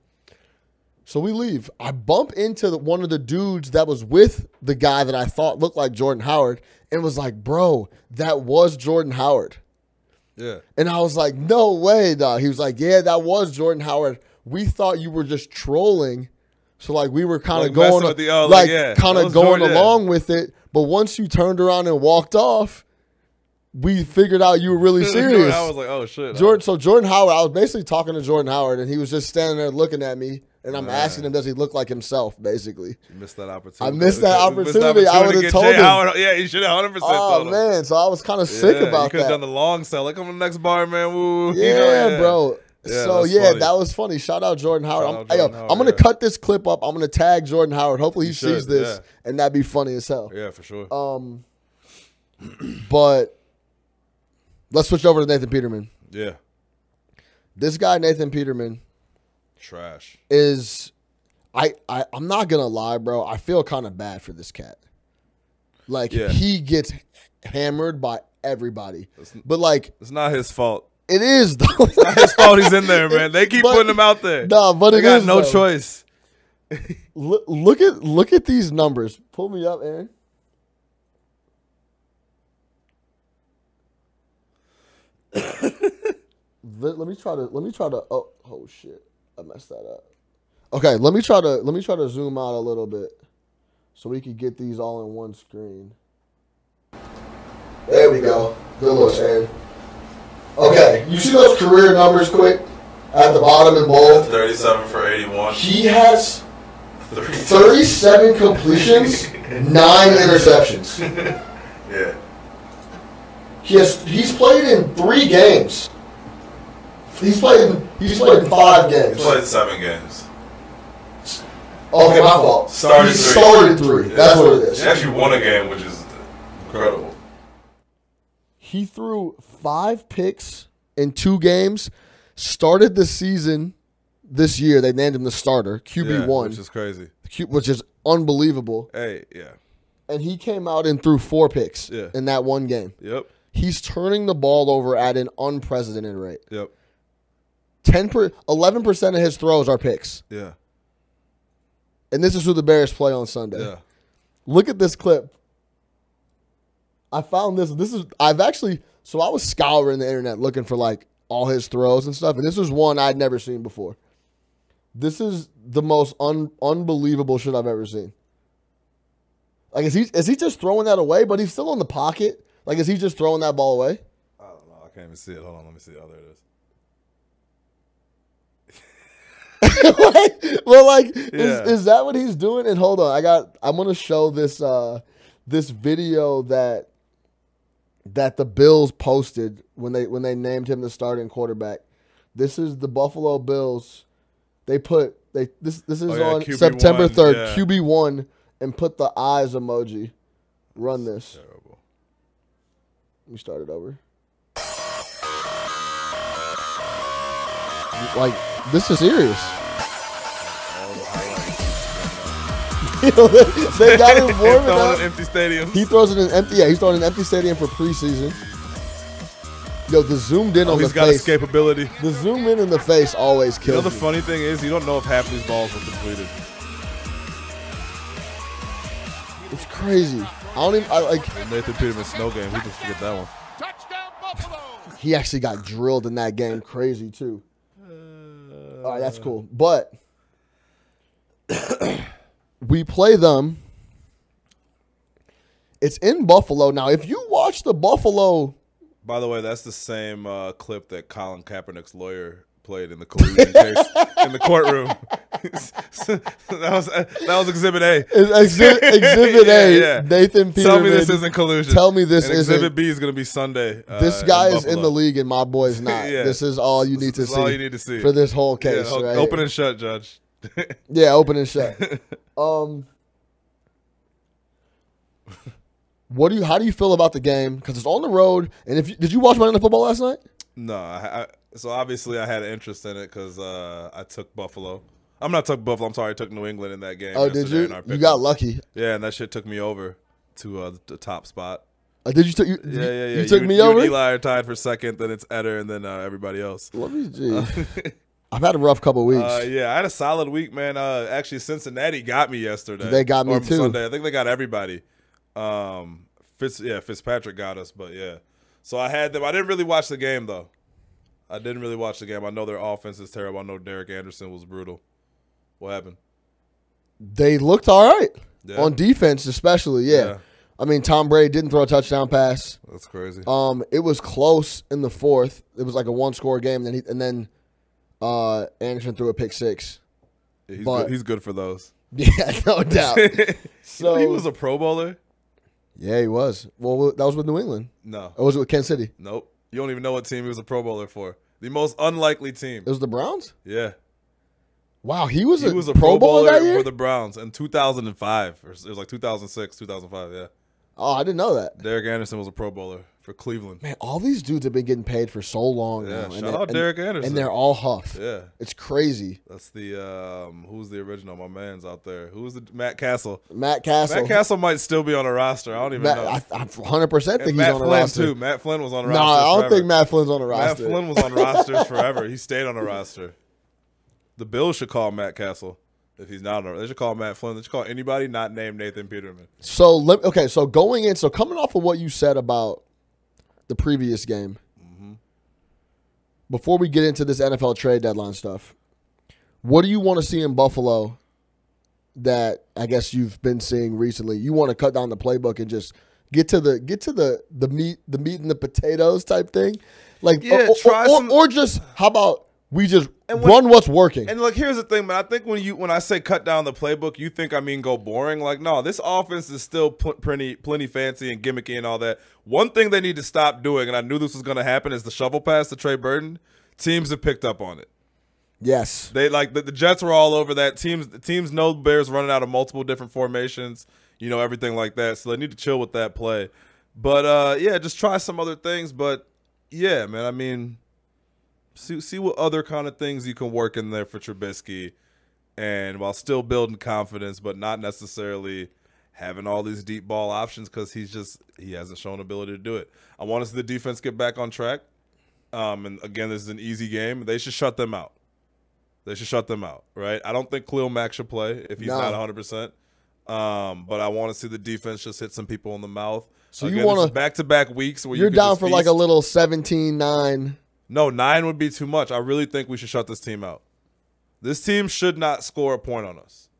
Speaker 1: So we leave. I bump into one of the dudes that was with the guy that I thought looked like Jordan Howard and was like, bro, that was Jordan Howard.
Speaker 2: Yeah.
Speaker 1: And I was like, no way, dog. He was like, yeah, that was Jordan Howard. We thought you were just trolling. So, like, we were kind of going along with it. But once you turned around and walked off, we figured out you were really serious.
Speaker 2: I was like, oh, shit.
Speaker 1: Jordan Howard, I was basically talking to Jordan Howard, and he was just standing there looking at me. And I'm asking him, does he look like himself, basically?
Speaker 2: You missed that opportunity.
Speaker 1: I missed that opportunity. I would have told him.
Speaker 2: Yeah, you should have 100% told him.
Speaker 1: Oh, man. So I was kind of sick about that.
Speaker 2: You could have done the long sell. Like, come to the next bar, man. Woo.
Speaker 1: Yeah, bro. Yeah, so, that was funny. Shout out Jordan Howard. I'm going to cut this clip up. I'm going to tag Jordan Howard. Hopefully he sees this, and that'd be funny as hell.
Speaker 2: Yeah, for sure.
Speaker 1: But let's switch over to Nathan Peterman.
Speaker 2: Yeah.
Speaker 1: This guy, Nathan Peterman,
Speaker 2: trash.
Speaker 1: Is I'm not going to lie, bro. I feel kind of bad for this cat. Like, he gets hammered by everybody. But like,
Speaker 2: it's not his fault.
Speaker 1: It is though.
Speaker 2: It's not his fault he's in there, man. They keep putting him out there.
Speaker 1: Nah, but
Speaker 2: they
Speaker 1: it
Speaker 2: got
Speaker 1: is,
Speaker 2: no
Speaker 1: though.
Speaker 2: choice.
Speaker 1: Look at these numbers. Pull me up, Aaron. Let me try to oh shit. I messed that up. Okay, let me try to zoom out a little bit so we can get these all in one screen. There we go. Good looks, Aaron. Okay, you see those career numbers quick at the bottom in bold?
Speaker 2: 37 for 81.
Speaker 1: He has 37 completions, 9 interceptions.
Speaker 2: Yeah.
Speaker 1: He's played in 3 games. He's played in 5 games.
Speaker 2: He played 7 games.
Speaker 1: Okay, my fault. He started 3. That's what it is.
Speaker 2: He actually won a game, which is incredible.
Speaker 1: He threw 5 picks in 2 games. Started the season this year. They named him the starter, QB1.
Speaker 2: Which is crazy.
Speaker 1: Which is unbelievable.
Speaker 2: Hey, yeah.
Speaker 1: And he came out and threw 4 picks in that one game.
Speaker 2: Yep.
Speaker 1: He's turning the ball over at an unprecedented rate.
Speaker 2: Yep.
Speaker 1: 11% of his throws are picks.
Speaker 2: Yeah.
Speaker 1: And this is who the Bears play on Sunday.
Speaker 2: Yeah.
Speaker 1: Look at this clip. I found this. I was scouring the internet looking for like all his throws and stuff, and this was one I'd never seen before. This is the most unbelievable shit I've ever seen. Like, is he just throwing that away? But he's still in the pocket. Like, is he just throwing that ball away?
Speaker 2: I don't know. I can't even see it. Hold on. Let me see. Oh, there it is.
Speaker 1: Is that what he's doing? And hold on, I'm gonna show this this video that the Bills posted when they named him the starting quarterback. This is the Buffalo Bills. This is on
Speaker 2: QB1,
Speaker 1: September 3rd,
Speaker 2: yeah.
Speaker 1: QB1, and put the eyes emoji. Run this.
Speaker 2: Terrible.
Speaker 1: Let me start it over. Like, this is serious. They got him warming up.
Speaker 2: Empty stadium.
Speaker 1: He throws it in empty. Yeah, he's throwing an empty stadium for preseason. Yo, the zoomed in on the
Speaker 2: He's got
Speaker 1: face.
Speaker 2: escapability.
Speaker 1: The zoom in the face always kills.
Speaker 2: You know the funny thing is, you don't know if half these balls were completed.
Speaker 1: It's crazy.
Speaker 2: Nathan Peterman snow game. We just forget that one.
Speaker 3: Touchdown, Buffalo!
Speaker 1: He actually got drilled in that game. Crazy too. All right, that's cool. But we play them. It's in Buffalo now. If you watch the Buffalo.
Speaker 2: By the way, that's the same clip that Colin Kaepernick's lawyer played in the collusion case in the courtroom. that was Exhibit A.
Speaker 1: Exhibit A.
Speaker 2: Yeah.
Speaker 1: Nathan Peterman.
Speaker 2: Tell me this isn't collusion.
Speaker 1: Tell me this isn't.
Speaker 2: Exhibit B is going to be Sunday.
Speaker 1: This guy is in the league and my boy's not.
Speaker 2: Yeah.
Speaker 1: This is all you need to see.
Speaker 2: All you need to see
Speaker 1: for this whole case.
Speaker 2: Yeah,
Speaker 1: right?
Speaker 2: Open and shut, Judge.
Speaker 1: Yeah, open and shut. How do you feel about the game? Because it's on the road. And did you watch Monday Night Football last night?
Speaker 2: No, so obviously I had an interest in it because I took Buffalo. I took New England in that game.
Speaker 1: Oh, did you? You got lucky.
Speaker 2: Yeah, and that shit took me over to the top spot.
Speaker 1: Did you?
Speaker 2: Yeah.
Speaker 1: You took me over?
Speaker 2: You and Eli are tied for second, then it's Eder, and then everybody else.
Speaker 1: Let me see. I've had a rough couple of weeks.
Speaker 2: Yeah, I had a solid week, man. Actually, Cincinnati got me yesterday.
Speaker 1: They got me too.
Speaker 2: Sunday. I think they got everybody. Fitzpatrick got us, but yeah. So I had them. I didn't really watch the game, though. I know their offense is terrible. I know Derek Anderson was brutal. What happened?
Speaker 1: They looked all right.
Speaker 2: Yeah.
Speaker 1: On defense, especially, yeah. I mean, Tom Brady didn't throw a touchdown pass.
Speaker 2: That's crazy.
Speaker 1: It was close in the fourth. It was like a one-score game, and then Anderson threw a pick six.
Speaker 2: Yeah, he's good for those.
Speaker 1: Yeah, no doubt. So
Speaker 2: he was a Pro Bowler.
Speaker 1: Yeah, he was. Well, that was with New England.
Speaker 2: No,
Speaker 1: or was it with Kansas City?
Speaker 2: Nope. You don't even know what team he was a Pro Bowler for. The most unlikely team.
Speaker 1: It was the Browns.
Speaker 2: Yeah.
Speaker 1: Wow, he was a
Speaker 2: Pro Bowler
Speaker 1: that year?
Speaker 2: for the Browns in 2005. It was like 2006, 2005. Yeah.
Speaker 1: Oh, I didn't know that.
Speaker 2: Derek Anderson was a Pro Bowler for Cleveland.
Speaker 1: Man, all these dudes have been getting paid for so long now.
Speaker 2: Shout out Derek Anderson.
Speaker 1: And they're all Huff.
Speaker 2: Yeah.
Speaker 1: It's crazy.
Speaker 2: That's the who's the original? My man's out there. Who's the Matt Castle?
Speaker 1: Matt Castle.
Speaker 2: Matt Castle might still be on a roster. I don't even know.
Speaker 1: I 100% think he's on a roster.
Speaker 2: Too. Matt Flynn was on a roster.
Speaker 1: No, I don't think Matt Flynn's on a roster.
Speaker 2: Matt Flynn was on rosters forever. He stayed on a roster. The Bills should call Matt Castle. If he's not on it, they should call Matt Flynn. They should call anybody not named Nathan Peterman.
Speaker 1: So, so coming off of what you said about the previous game, before we get into this NFL trade deadline stuff, what do you want to see in Buffalo that I guess you've been seeing recently? You want to cut down the playbook and just get to the meat and the potatoes type thing, like or just how about we just run what's working?
Speaker 2: And look, here's the thing, man. I think when I say cut down the playbook, you think I mean go boring. Like, no, this offense is still plenty fancy and gimmicky and all that. One thing they need to stop doing, and I knew this was going to happen, is the shovel pass to Trey Burton. Teams have picked up on it.
Speaker 1: Yes,
Speaker 2: they like the Jets were all over that. Teams know Bears running out of multiple different formations, everything like that. So they need to chill with that play. But yeah, just try some other things. But yeah, man, I mean, see what other kind of things you can work in there for Trubisky, and while still building confidence, but not necessarily having all these deep ball options because he hasn't shown ability to do it. I want to see the defense get back on track. And again, this is an easy game. They should shut them out. Right? I don't think Khalil Mack should play if he's not 100%. But I want to see the defense just hit some people in the mouth. So again, you want to back-to-back weeks where
Speaker 1: you're down for like a little 17-9.
Speaker 2: No, 9 would be too much. I really think we should shut this team out. This team should not score a point on us.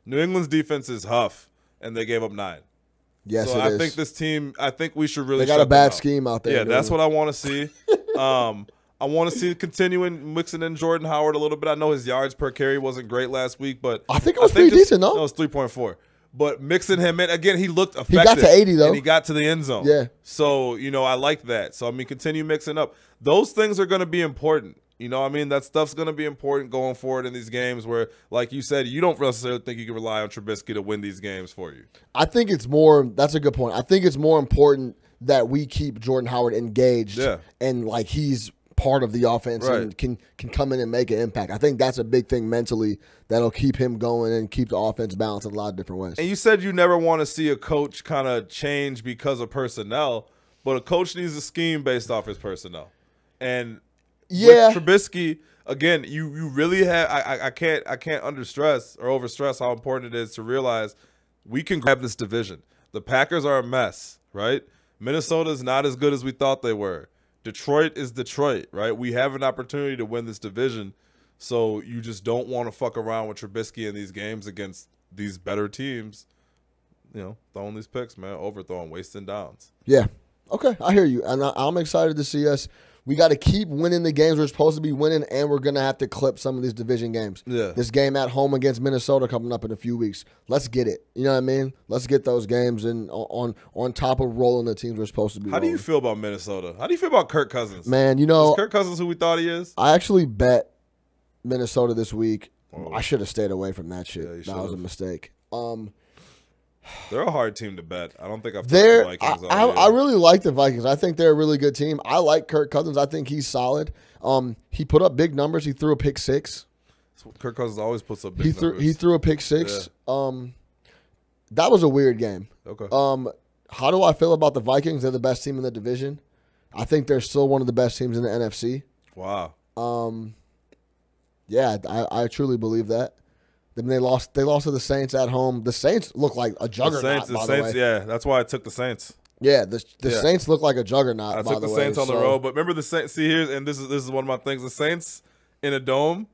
Speaker 2: New England's defense is Huff, and they gave up 9.
Speaker 1: Yes,
Speaker 2: so I think this team. I think we should really.
Speaker 1: They got a bad scheme out there.
Speaker 2: Yeah, that's what I want to see. I want to see continuing mixing in Jordan Howard a little bit. I know his yards per carry wasn't great last week, but
Speaker 1: I think it was pretty decent. No,
Speaker 2: it was 3.4. But mixing him in again, he looked effective.
Speaker 1: He got to 80 though,
Speaker 2: and he got to the end zone.
Speaker 1: Yeah.
Speaker 2: So I like that. So I mean, continue mixing up. Those things are going to be important. That stuff's going to be important going forward in these games where, like you said, you don't necessarily think you can rely on Trubisky to win these games for you.
Speaker 1: I think it's more – that's a good point. I think it's more important that we keep Jordan Howard engaged and, like, he's part of the offense and can come in and make an impact. I think that's a big thing mentally that'll keep him going and keep the offense balanced in a lot of different ways.
Speaker 2: And you said you never want to see a coach kind of change because of personnel, but a coach needs a scheme based off his personnel. And – with Trubisky, again, you really have I can't understress or overstress how important it is to realize we can grab this division. The Packers are a mess, right? Minnesota is not as good as we thought they were. Detroit is Detroit, right? We have an opportunity to win this division, so you just don't want to fuck around with Trubisky in these games against these better teams. Throwing these picks, man, overthrowing, wasting downs.
Speaker 1: Yeah. Okay, I hear you, and I'm excited to see us. We got to keep winning the games we're supposed to be winning, and we're going to have to clip some of these division games.
Speaker 2: Yeah.
Speaker 1: This game at home against Minnesota coming up in a few weeks. Let's get it. You know what I mean? Let's get those games on top of rolling the teams we're supposed to be rolling.
Speaker 2: How do you feel about Minnesota? How do you feel about Kirk Cousins?
Speaker 1: Man,
Speaker 2: is Kirk Cousins who we thought he is?
Speaker 1: I actually bet Minnesota this week. Oh. I should have stayed away from that shit. Yeah, that was a mistake.
Speaker 2: They're a hard team to bet. I don't think I've touched the Vikings all year.
Speaker 1: I really like the Vikings. I think they're a really good team. I like Kirk Cousins. I think he's solid. He put up big numbers. He threw a pick 6.
Speaker 2: Kirk Cousins always puts up big numbers.
Speaker 1: He threw a pick 6. Yeah. That was a weird game.
Speaker 2: Okay.
Speaker 1: How do I feel about the Vikings? They're the best team in the division. I think they're still one of the best teams in the NFC.
Speaker 2: Wow.
Speaker 1: Yeah, I truly believe that. Then they lost to the Saints at home. The Saints look like a juggernaut, by the way.
Speaker 2: Yeah, that's why I took the Saints.
Speaker 1: Yeah, the Saints look like a juggernaut,
Speaker 2: I took the Saints on the road. But remember the Saints, see here, and this is one of my things. The Saints in a dome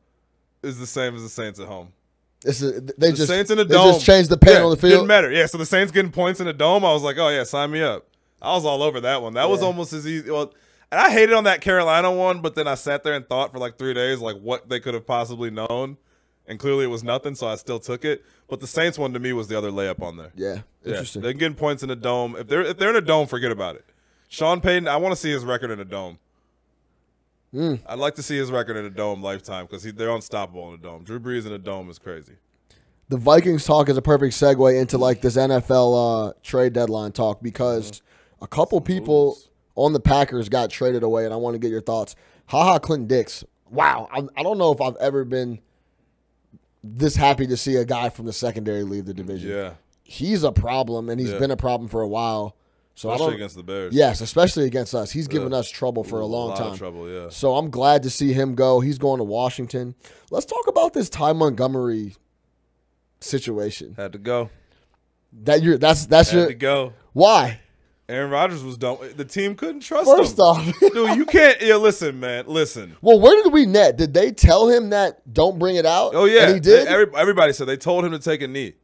Speaker 2: is the same as the Saints at home.
Speaker 1: The
Speaker 2: Saints in a dome. They
Speaker 1: just changed the paint on the field.
Speaker 2: Didn't matter. Yeah, so the Saints getting points in a dome, I was like, oh, yeah, sign me up. I was all over that one. That was almost as easy. Well, and I hated on that Carolina one, but then I sat there and thought for like 3 days like what they could have possibly known. And clearly it was nothing, so I still took it. But the Saints one to me was the other layup on there.
Speaker 1: Yeah, interesting.
Speaker 2: They're getting points in a dome. If they're in a dome, forget about it. Sean Payton, I want to see his record in a dome. I'd like to see his record in a dome lifetime because they're unstoppable in a dome. Drew Brees in a dome is crazy.
Speaker 1: The Vikings talk is a perfect segue into like this NFL trade deadline talk because a couple people on the Packers got traded away, and I want to get your thoughts. Clinton Dix. Wow. I don't know if I've ever been this happy to see a guy from the secondary leave the division.
Speaker 2: Yeah.
Speaker 1: He's a problem, and he's been a problem for a while. So
Speaker 2: especially against the Bears.
Speaker 1: Yes, especially against us. He's given us trouble for a long time.
Speaker 2: A lot of trouble, yeah.
Speaker 1: So I'm glad to see him go. He's going to Washington. Let's talk about this Ty Montgomery situation.
Speaker 2: Had to go.
Speaker 1: Had
Speaker 2: to go.
Speaker 1: Why?
Speaker 2: Aaron Rodgers was done. The team couldn't trust him.
Speaker 1: First off.
Speaker 2: Dude, you can't. Yeah, listen, man. Listen.
Speaker 1: Well, where did we net? Did they tell him that don't bring it out?
Speaker 2: Oh, yeah.
Speaker 1: And he did?
Speaker 2: Everybody said they told him to take a knee.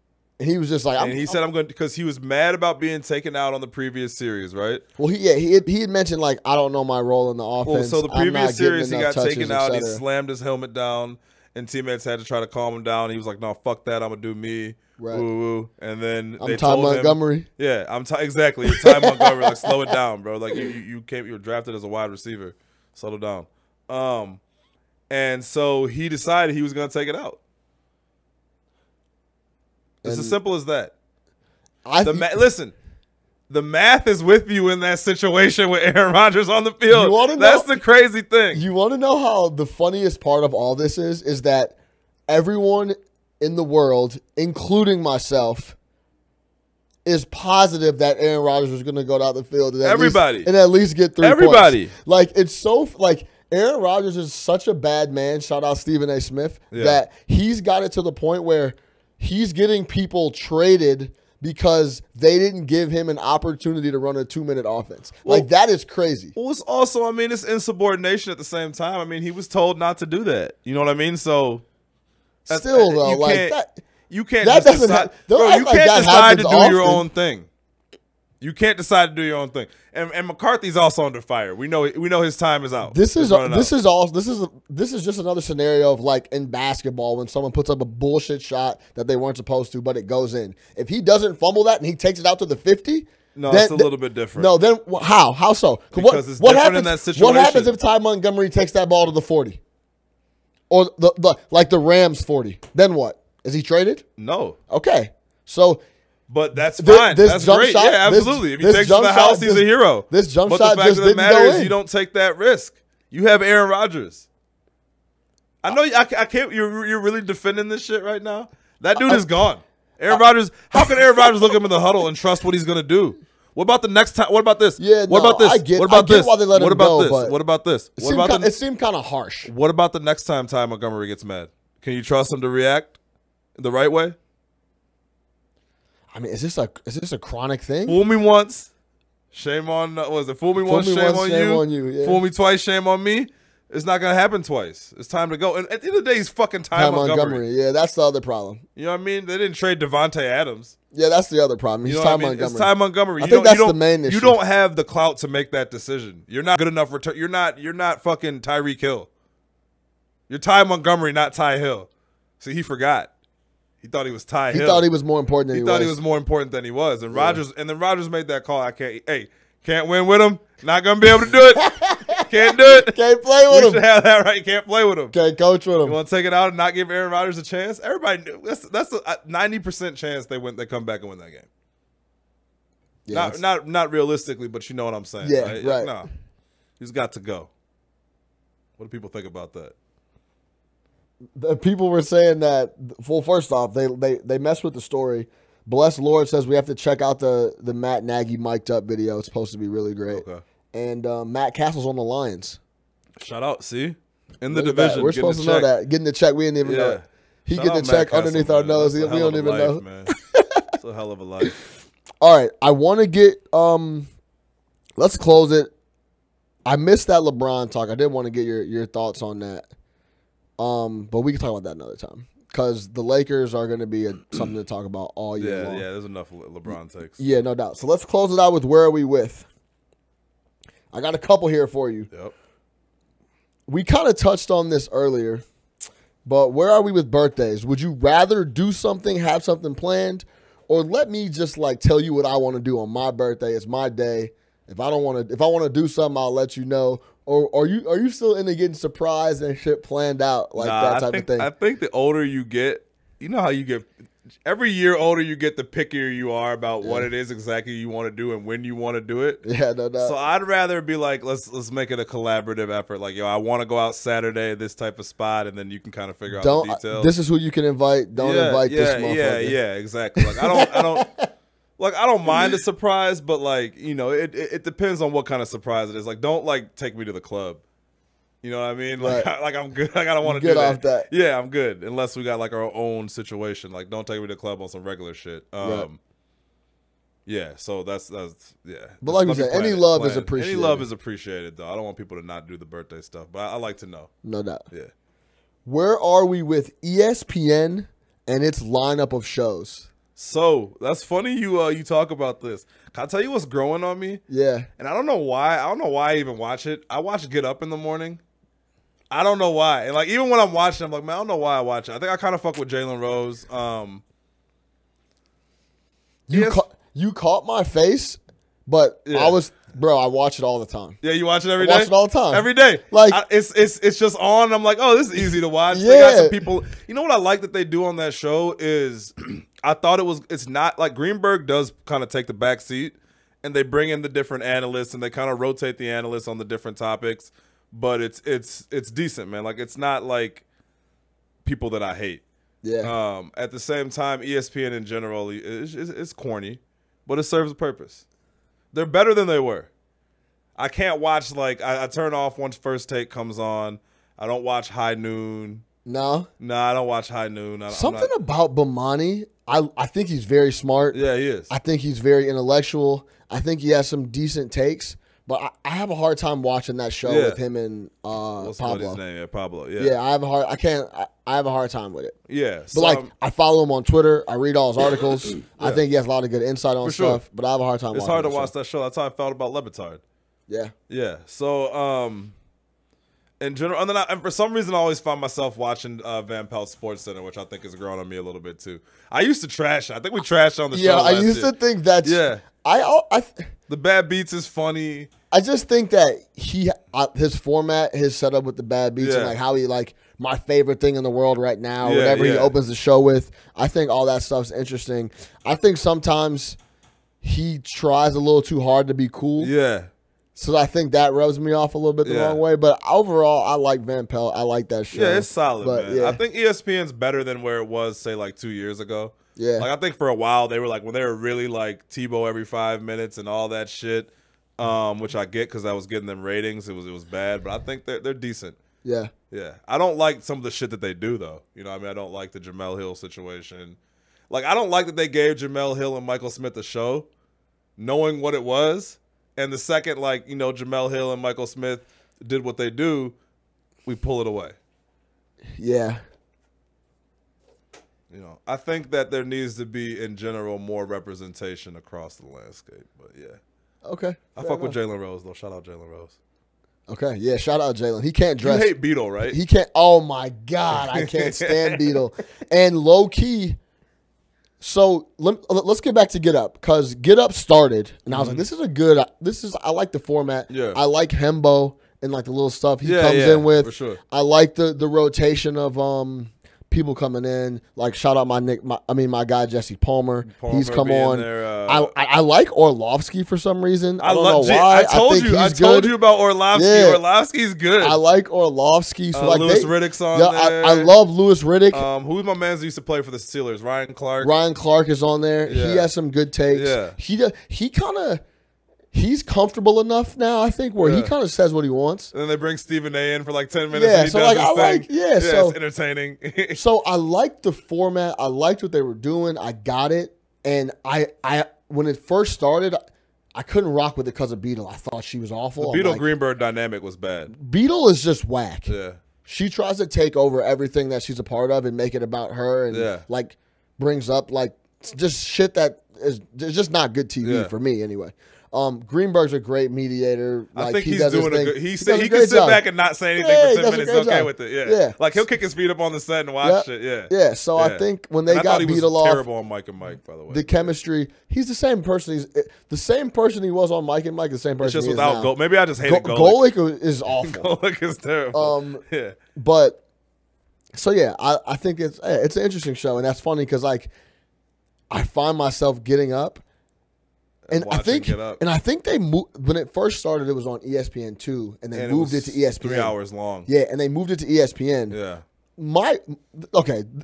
Speaker 1: And he was just like,
Speaker 2: he said, I'm going to, because he was mad about being taken out on the previous series, right?
Speaker 1: Well, he had mentioned, like, I don't know my role in the offense.
Speaker 2: Well, so the previous series, he got
Speaker 1: touches,
Speaker 2: taken out. He slammed his helmet down, and teammates had to try to calm him down. He was like, no, fuck that. I'm going to do me.
Speaker 1: Right.
Speaker 2: Woo, woo. And then
Speaker 1: I'm Ty Montgomery.
Speaker 2: Exactly. You're Ty Montgomery. Like, slow it down, bro. Like, you were drafted as a wide receiver. Settle down. And so he decided he was going to take it out. It's as simple as that. Listen, the math is with you in that situation with Aaron Rodgers on the field. That's the crazy thing.
Speaker 1: You want to know how the funniest part of all this is that everyone in the world, including myself, is positive that Aaron Rodgers was going to go down the field and at least get 3 points. Like, it's so like Aaron Rodgers is such a bad man. Shout out Stephen A. Smith that he's got it to the point where he's getting people traded because they didn't give him an opportunity to run a 2-minute offense. Like, that is crazy.
Speaker 2: Well, it's also, it's insubordination at the same time. He was told not to do that. You know what I mean? So,
Speaker 1: still, though,
Speaker 2: you can't decide to do your own thing. You can't decide to do your own thing. And McCarthy's also under fire. We know his time is out.
Speaker 1: This is just another scenario of, like, in basketball when someone puts up a bullshit shot that they weren't supposed to, but it goes in. If he doesn't fumble that and he takes it out to the 50,
Speaker 2: it's a little bit different.
Speaker 1: No, then how? How so?
Speaker 2: Because it's different in that situation.
Speaker 1: What happens if Ty Montgomery takes that ball to the 40? Or the Rams 40? Then what? Is he traded?
Speaker 2: No.
Speaker 1: Okay. So
Speaker 2: but that's fine. That's great.
Speaker 1: Shot,
Speaker 2: yeah, absolutely. If he takes it to the house, he's a hero.
Speaker 1: This jump
Speaker 2: shot
Speaker 1: just didn't go in. But the fact of the matter is
Speaker 2: you don't take that risk. You have Aaron Rodgers. I know I can't. You're really defending this shit right now. That dude is gone. Aaron Rodgers. How can Aaron Rodgers look him in the huddle and trust what he's going to do? What about the next time? What about this?
Speaker 1: Yeah,
Speaker 2: what about this?
Speaker 1: What about this? Why they let
Speaker 2: what
Speaker 1: him
Speaker 2: about
Speaker 1: go,
Speaker 2: this?
Speaker 1: but
Speaker 2: What about this?
Speaker 1: It seemed kind of harsh.
Speaker 2: What about the next time Ty Montgomery gets mad? Can you trust him to react the right way?
Speaker 1: Is this a chronic thing?
Speaker 2: Fool me once, shame on. Fool me once, shame on you.
Speaker 1: Yeah.
Speaker 2: Fool me twice, shame on me. It's not gonna happen twice. It's time to go. And at the end of the day, he's fucking Ty Montgomery.
Speaker 1: Yeah, that's the other problem.
Speaker 2: You know what I mean? They didn't trade Devontae Adams.
Speaker 1: Yeah, that's the other problem. He's Ty Montgomery.
Speaker 2: It's Ty Montgomery.
Speaker 1: I think that's the main issue.
Speaker 2: You don't have the clout to make that decision. You're not good enough. You're not fucking Tyreek Hill. You're Ty Montgomery, not Ty Hill. See, he forgot. He thought he was Ty Hill.
Speaker 1: He thought he was more important than he was.
Speaker 2: He thought he was more important than he was. And Rodgers made that call. Can't win with him. Not gonna be able to do it. Can't do it.
Speaker 1: Can't play with him.
Speaker 2: We should have that right. Can't play with him.
Speaker 1: Can't coach with him.
Speaker 2: You want to take it out and not give Aaron Rodgers a chance? Everybody knew. That's a 90% chance they come back and win that game. Yeah, not realistically, but you know what I'm saying.
Speaker 1: Yeah, right.
Speaker 2: No, he's got to go. What do people think about that?
Speaker 1: The people were saying that. Well, first off, they messed with the story. Blessed Lord says we have to check out the Matt Nagy mic'd up video. It's supposed to be really great. Okay. And Matt Castle's on the Lions.
Speaker 2: Shout out, see? In the division.
Speaker 1: We're supposed to know that. Getting the check, we didn't even know it. He getting the check underneath our nose. We don't even know.
Speaker 2: Man. It's a hell of a life.
Speaker 1: All right. I want to get let's close it. I missed that LeBron talk. I did want to get your thoughts on that. But we can talk about that another time. Because the Lakers are going to be something to talk about all year long.
Speaker 2: Yeah, there's enough LeBron takes.
Speaker 1: Yeah, no doubt. So let's close it out with where are we with? I got a couple here for you.
Speaker 2: Yep.
Speaker 1: We kind of touched on this earlier, but where are we with birthdays? Would you rather do something, have something planned, or let me just tell you what I want to do on my birthday? It's my day. If I want to do something, I'll let you know. Or are you still into getting surprised and shit planned out that type of thing?
Speaker 2: I think the older you get, you know how you get every year older you get, the pickier you are about what it is exactly you want to do and when you want to do it.
Speaker 1: Yeah, no doubt.
Speaker 2: So I'd rather be like, let's make it a collaborative effort. Like, yo, I want to go out Saturday at this type of spot, and then you can kind of figure out the details.
Speaker 1: This is who you can invite. Don't invite this motherfucker.
Speaker 2: Yeah, exactly. Like I don't mind a surprise, but like, you know, it depends on what kind of surprise it is. Like, don't like take me to the club. You know what I mean? Like, like I'm good. Like, I don't want to do that.
Speaker 1: Off that.
Speaker 2: Yeah, I'm good. Unless we got like our own situation. Like, don't take me to the club on some regular shit. Yeah. So that's yeah.
Speaker 1: But like we said, any love is appreciated.
Speaker 2: Any love is appreciated, though. I don't want people to not do the birthday stuff, but I like to know.
Speaker 1: No doubt.
Speaker 2: Yeah.
Speaker 1: Where are we with ESPN and its lineup of shows?
Speaker 2: So that's funny you talk about this. Can I tell you what's growing on me?
Speaker 1: Yeah.
Speaker 2: And I don't know why. I don't know why I even watch it. I watch Get Up in the morning. I don't know why. And like, even when I'm watching, I'm like, man, I don't know why I watch it. I think I kind of fuck with Jalen Rose.
Speaker 1: You caught my face, but I watch it all the time.
Speaker 2: Yeah, you watch it every day?
Speaker 1: I watch it all the time.
Speaker 2: Every day.
Speaker 1: Like,
Speaker 2: it's just on. I'm like, oh, this is easy to watch.
Speaker 1: Yeah.
Speaker 2: They got some people. You know what I like that they do on that show is I thought it's not like Greenberg does kind of take the back seat, and they bring in the different analysts and they kind of rotate the analysts on the different topics. But it's decent, man. Like, it's not like people that I hate.
Speaker 1: Yeah.
Speaker 2: At the same time, ESPN in general is corny, but it serves a purpose. They're better than they were. I can't watch, like, I turn off once First Take comes on. I don't watch High Noon.
Speaker 1: No?
Speaker 2: No, I don't watch High Noon.
Speaker 1: Something about Bomani, I think he's very smart.
Speaker 2: Yeah, he is.
Speaker 1: I think he's very intellectual. I think he has some decent takes. But I have a hard time watching that show with him and
Speaker 2: What's
Speaker 1: Pablo.
Speaker 2: his name? Yeah, Pablo. Yeah.
Speaker 1: Yeah, I have a hard time with it.
Speaker 2: Yeah.
Speaker 1: But like, I follow him on Twitter. I read all his articles. I think he has a lot of good insight on stuff. But I have a hard time.
Speaker 2: It's hard to watch that show. That's how I felt about Levitard.
Speaker 1: Yeah.
Speaker 2: Yeah. So in general, and for some reason, I always find myself watching Van Pelt Sports Center, which I think has grown on me a little bit too. I used to trash it. I think we trashed on the show.
Speaker 1: Yeah, I used to think that's.
Speaker 2: Yeah. The Bad Beats is funny.
Speaker 1: I just think that his format, his setup with the Bad Beats, and like how he like my favorite thing in the world right now, whatever he opens the show with. I think all that stuff's interesting. I think sometimes he tries a little too hard to be cool.
Speaker 2: Yeah.
Speaker 1: So I think that rubs me off a little bit the wrong way. But overall, I like Van Pelt. I like that show.
Speaker 2: Yeah, it's solid, man.
Speaker 1: Yeah.
Speaker 2: I think ESPN's better than where it was, say, like 2 years ago.
Speaker 1: Yeah.
Speaker 2: Like, I think for a while, they were like, when they were really like Tebow every 5 minutes and all that shit, which I get because I was getting them ratings. It was bad, but I think they're decent.
Speaker 1: Yeah.
Speaker 2: Yeah. I don't like some of the shit that they do, though. You know what I mean? I don't like the Jamel Hill situation. Like, I don't like that they gave Jamel Hill and Michael Smith a show, knowing what it was. And the second, like, you know, Jamel Hill and Michael Smith did what they do, we pull it away.
Speaker 1: Yeah.
Speaker 2: You know, I think that there needs to be, in general, more representation across the landscape. But, yeah.
Speaker 1: Okay.
Speaker 2: I fuck with Jalen Rose, though. Shout out Jalen Rose.
Speaker 1: Okay. Yeah, shout out Jalen. He can't dress.
Speaker 2: You hate Beetle, right?
Speaker 1: He can't. Oh, my God. I can't stand Beetle. And low-key, so let's get back to Get Up, because Get Up started, and I was like, I like the format.
Speaker 2: Yeah.
Speaker 1: I like Hembo and like the little stuff he comes in with.
Speaker 2: For sure.
Speaker 1: I like the rotation of people coming in. Like, shout out my guy Jesse Palmer. He's come on.
Speaker 2: There,
Speaker 1: I like Orlovsky for some reason. I don't know why.
Speaker 2: I told you about Orlovsky.
Speaker 1: Yeah.
Speaker 2: Orlovsky's good.
Speaker 1: I like Orlovsky. So like
Speaker 2: Louis Riddick's on there.
Speaker 1: I love Louis Riddick.
Speaker 2: Who's my man who used to play for the Steelers? Ryan Clark.
Speaker 1: Ryan Clark is on there.
Speaker 2: Yeah.
Speaker 1: He has some good takes.
Speaker 2: Yeah.
Speaker 1: He's comfortable enough now, I think, where he kind of says what he wants.
Speaker 2: And then they bring Stephen A in for like 10 minutes.
Speaker 1: Yeah,
Speaker 2: and he
Speaker 1: so
Speaker 2: does
Speaker 1: like
Speaker 2: his thing.
Speaker 1: so
Speaker 2: it's entertaining.
Speaker 1: So I liked the format. I liked what they were doing. I got it. And I when it first started, I couldn't rock with it because of Beetle. I thought she was awful.
Speaker 2: The Beetle Greenberg dynamic was bad.
Speaker 1: Beetle is just whack.
Speaker 2: Yeah.
Speaker 1: She tries to take over everything that she's a part of and make it about her, and like brings up like just shit that is just not good TV for me anyway. Greenberg's a great mediator. Like,
Speaker 2: I think he's
Speaker 1: does
Speaker 2: doing
Speaker 1: his
Speaker 2: a
Speaker 1: thing.
Speaker 2: good. He
Speaker 1: does a
Speaker 2: can
Speaker 1: great
Speaker 2: sit
Speaker 1: job.
Speaker 2: back and not say anything for 10 minutes. He's okay with it. Yeah. Like, he'll kick his feet up on the set and watch it. Yeah.
Speaker 1: Yeah. So I think when they got Beetle off,
Speaker 2: terrible on Mike and Mike, by the way.
Speaker 1: The chemistry. He's the same person. He's the same person he was on Mike and Mike. The same person.
Speaker 2: It's just
Speaker 1: he is
Speaker 2: without
Speaker 1: now.
Speaker 2: Maybe I just hated Golick.
Speaker 1: Golick is awful.
Speaker 2: Golick is terrible.
Speaker 1: But so yeah, I think it's an interesting show, and that's funny because like I find myself getting up. And I think they moved when it first started. It was on ESPN2, and they moved it to ESPN.
Speaker 2: 3 hours long.
Speaker 1: Yeah, and they moved it to ESPN.
Speaker 2: Yeah.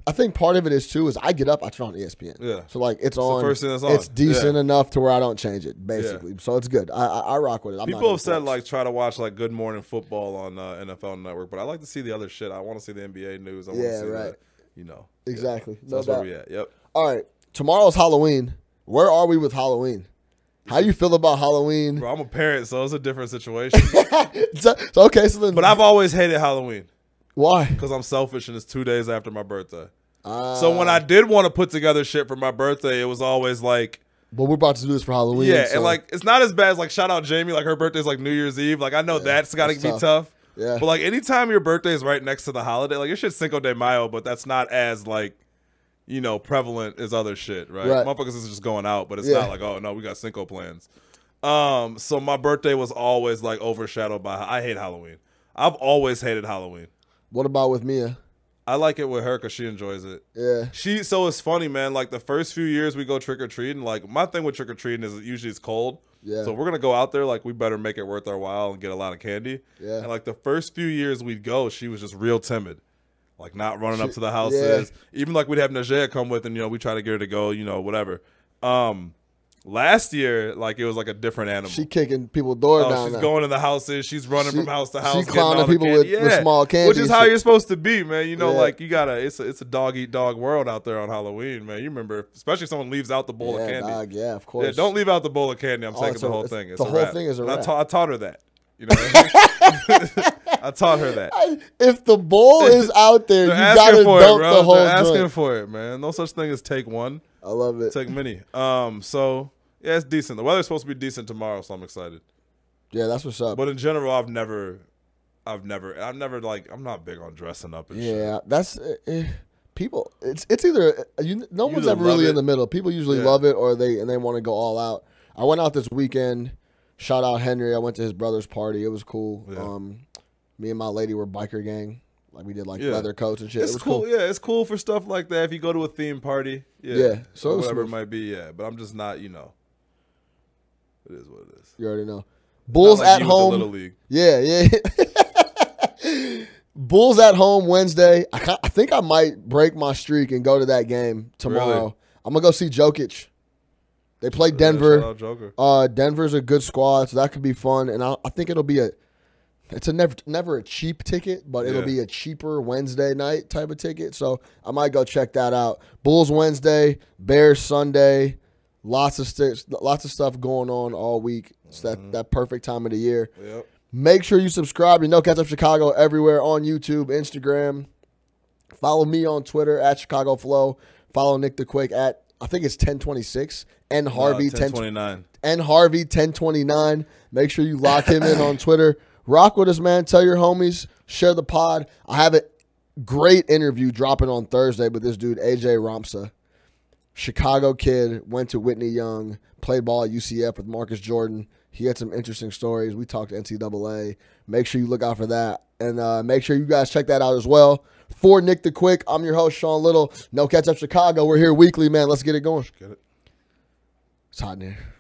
Speaker 1: I think part of it is too is I get up, I turn on ESPN.
Speaker 2: Yeah.
Speaker 1: So like it's on.
Speaker 2: The first thing that's on.
Speaker 1: It's decent enough to where I don't change it, basically. So it's good. I rock with it.
Speaker 2: People have said like try to watch like Good Morning Football on NFL Network, but I like to see the other shit. I want to see the NBA news. I want to see
Speaker 1: right.
Speaker 2: Exactly.
Speaker 1: Yeah.
Speaker 2: So that's where we at. Yep.
Speaker 1: All right. Tomorrow's Halloween. Where are we with Halloween? How you feel about Halloween?
Speaker 2: Bro, I'm a parent, so it's a different situation.
Speaker 1: But
Speaker 2: I've always hated Halloween.
Speaker 1: Why?
Speaker 2: Because I'm selfish and it's 2 days after my birthday. So when I did want to put together shit for my birthday, it was always like,
Speaker 1: but we're about to do this for Halloween.
Speaker 2: Yeah, and like it's not as bad as like shout out Jamie, like her birthday's like New Year's Eve. Like I know that's gotta be tough.
Speaker 1: Yeah.
Speaker 2: But like anytime your birthday is right next to the holiday, like your shit's Cinco de Mayo, but that's not as like, prevalent as other shit, right? Motherfuckers is just going out, but it's not like, oh no, we got Cinco plans. So my birthday was always like overshadowed by. I hate Halloween. I've always hated Halloween.
Speaker 1: What about with Mia?
Speaker 2: I like it with her because she enjoys it.
Speaker 1: Yeah.
Speaker 2: So it's funny, man. Like the first few years we go trick or treating. Like my thing with trick or treating is usually it's cold.
Speaker 1: Yeah.
Speaker 2: So if we're gonna go out there, like we better make it worth our while and get a lot of candy.
Speaker 1: Yeah.
Speaker 2: And like the first few years we'd go, she was just real timid. Like not running up to the houses. Yeah. Even like we'd have Najee come with and, we try to get her to go, whatever. Last year, like it was like a different animal.
Speaker 1: She kicking people's doors down.
Speaker 2: She's going in the houses. She's running from house to house.
Speaker 1: She's clowning people with small candy.
Speaker 2: Which is how you're supposed to be, man. Like you gotta. It's a dog eat dog world out there on Halloween, man. You remember, especially if someone leaves out the bowl of candy.
Speaker 1: Dog, yeah, of course.
Speaker 2: Yeah, don't leave out the bowl of candy. I'm taking the whole thing.
Speaker 1: The whole thing is a wrap.
Speaker 2: I taught her that. You know what I mean? I taught her that. If
Speaker 1: the bowl is out there, you gotta dump the whole
Speaker 2: They're asking
Speaker 1: joint.
Speaker 2: for it, man. No such thing as take one.
Speaker 1: I love it.
Speaker 2: Take many. So yeah, it's decent. The weather's supposed to be decent tomorrow, so I'm excited.
Speaker 1: Yeah, that's what's up.
Speaker 2: But in general, I've never like I'm not big on dressing up and shit.
Speaker 1: Yeah, that's people. It's either no one's ever really in the middle. People usually love it or they want to go all out. I went out this weekend. Shout out Henry. I went to his brother's party. It was cool. Yeah. Me and my lady were biker gang. Like we did leather coats and shit.
Speaker 2: It's
Speaker 1: it was
Speaker 2: cool. Yeah, it's cool for stuff like that. If you go to a theme party.
Speaker 1: Yeah. So
Speaker 2: whatever it might be. Yeah, but I'm just not. It is what it is.
Speaker 1: You already know. Bulls at home.
Speaker 2: Little League.
Speaker 1: Yeah. Bulls at home Wednesday. I think I might break my streak and go to that game tomorrow.
Speaker 2: Really?
Speaker 1: I'm gonna go see Jokic. They play Denver.
Speaker 2: Shout out Joker.
Speaker 1: Denver's a good squad, so that could be fun. And I think it'll be it's never a cheap ticket, but it'll be a cheaper Wednesday night type of ticket. So I might go check that out. Bulls Wednesday, Bears Sunday. Lots of stuff going on all week. It's that perfect time of the year.
Speaker 2: Yep.
Speaker 1: Make sure you subscribe. Catch Up Chicago everywhere on YouTube, Instagram. Follow me on Twitter at Chicago Flow. Follow Nick the Quick at I think it's 1026 and Harvey
Speaker 2: 1029
Speaker 1: and Harvey 1029. Make sure you lock him in on Twitter. Rock with us, man. Tell your homies. Share the pod. I have a great interview dropping on Thursday with this dude AJ Ramsa. Chicago kid, went to Whitney Young, played ball at UCF with Marcus Jordan. He had some interesting stories. We talked NCAA. Make sure you look out for that. And make sure you guys check that out as well. For Nick the Quick, I'm your host, Sean Little. No Catch Up Chicago. We're here weekly, man. Let's get it going.
Speaker 2: Get it.
Speaker 1: It's hot in here.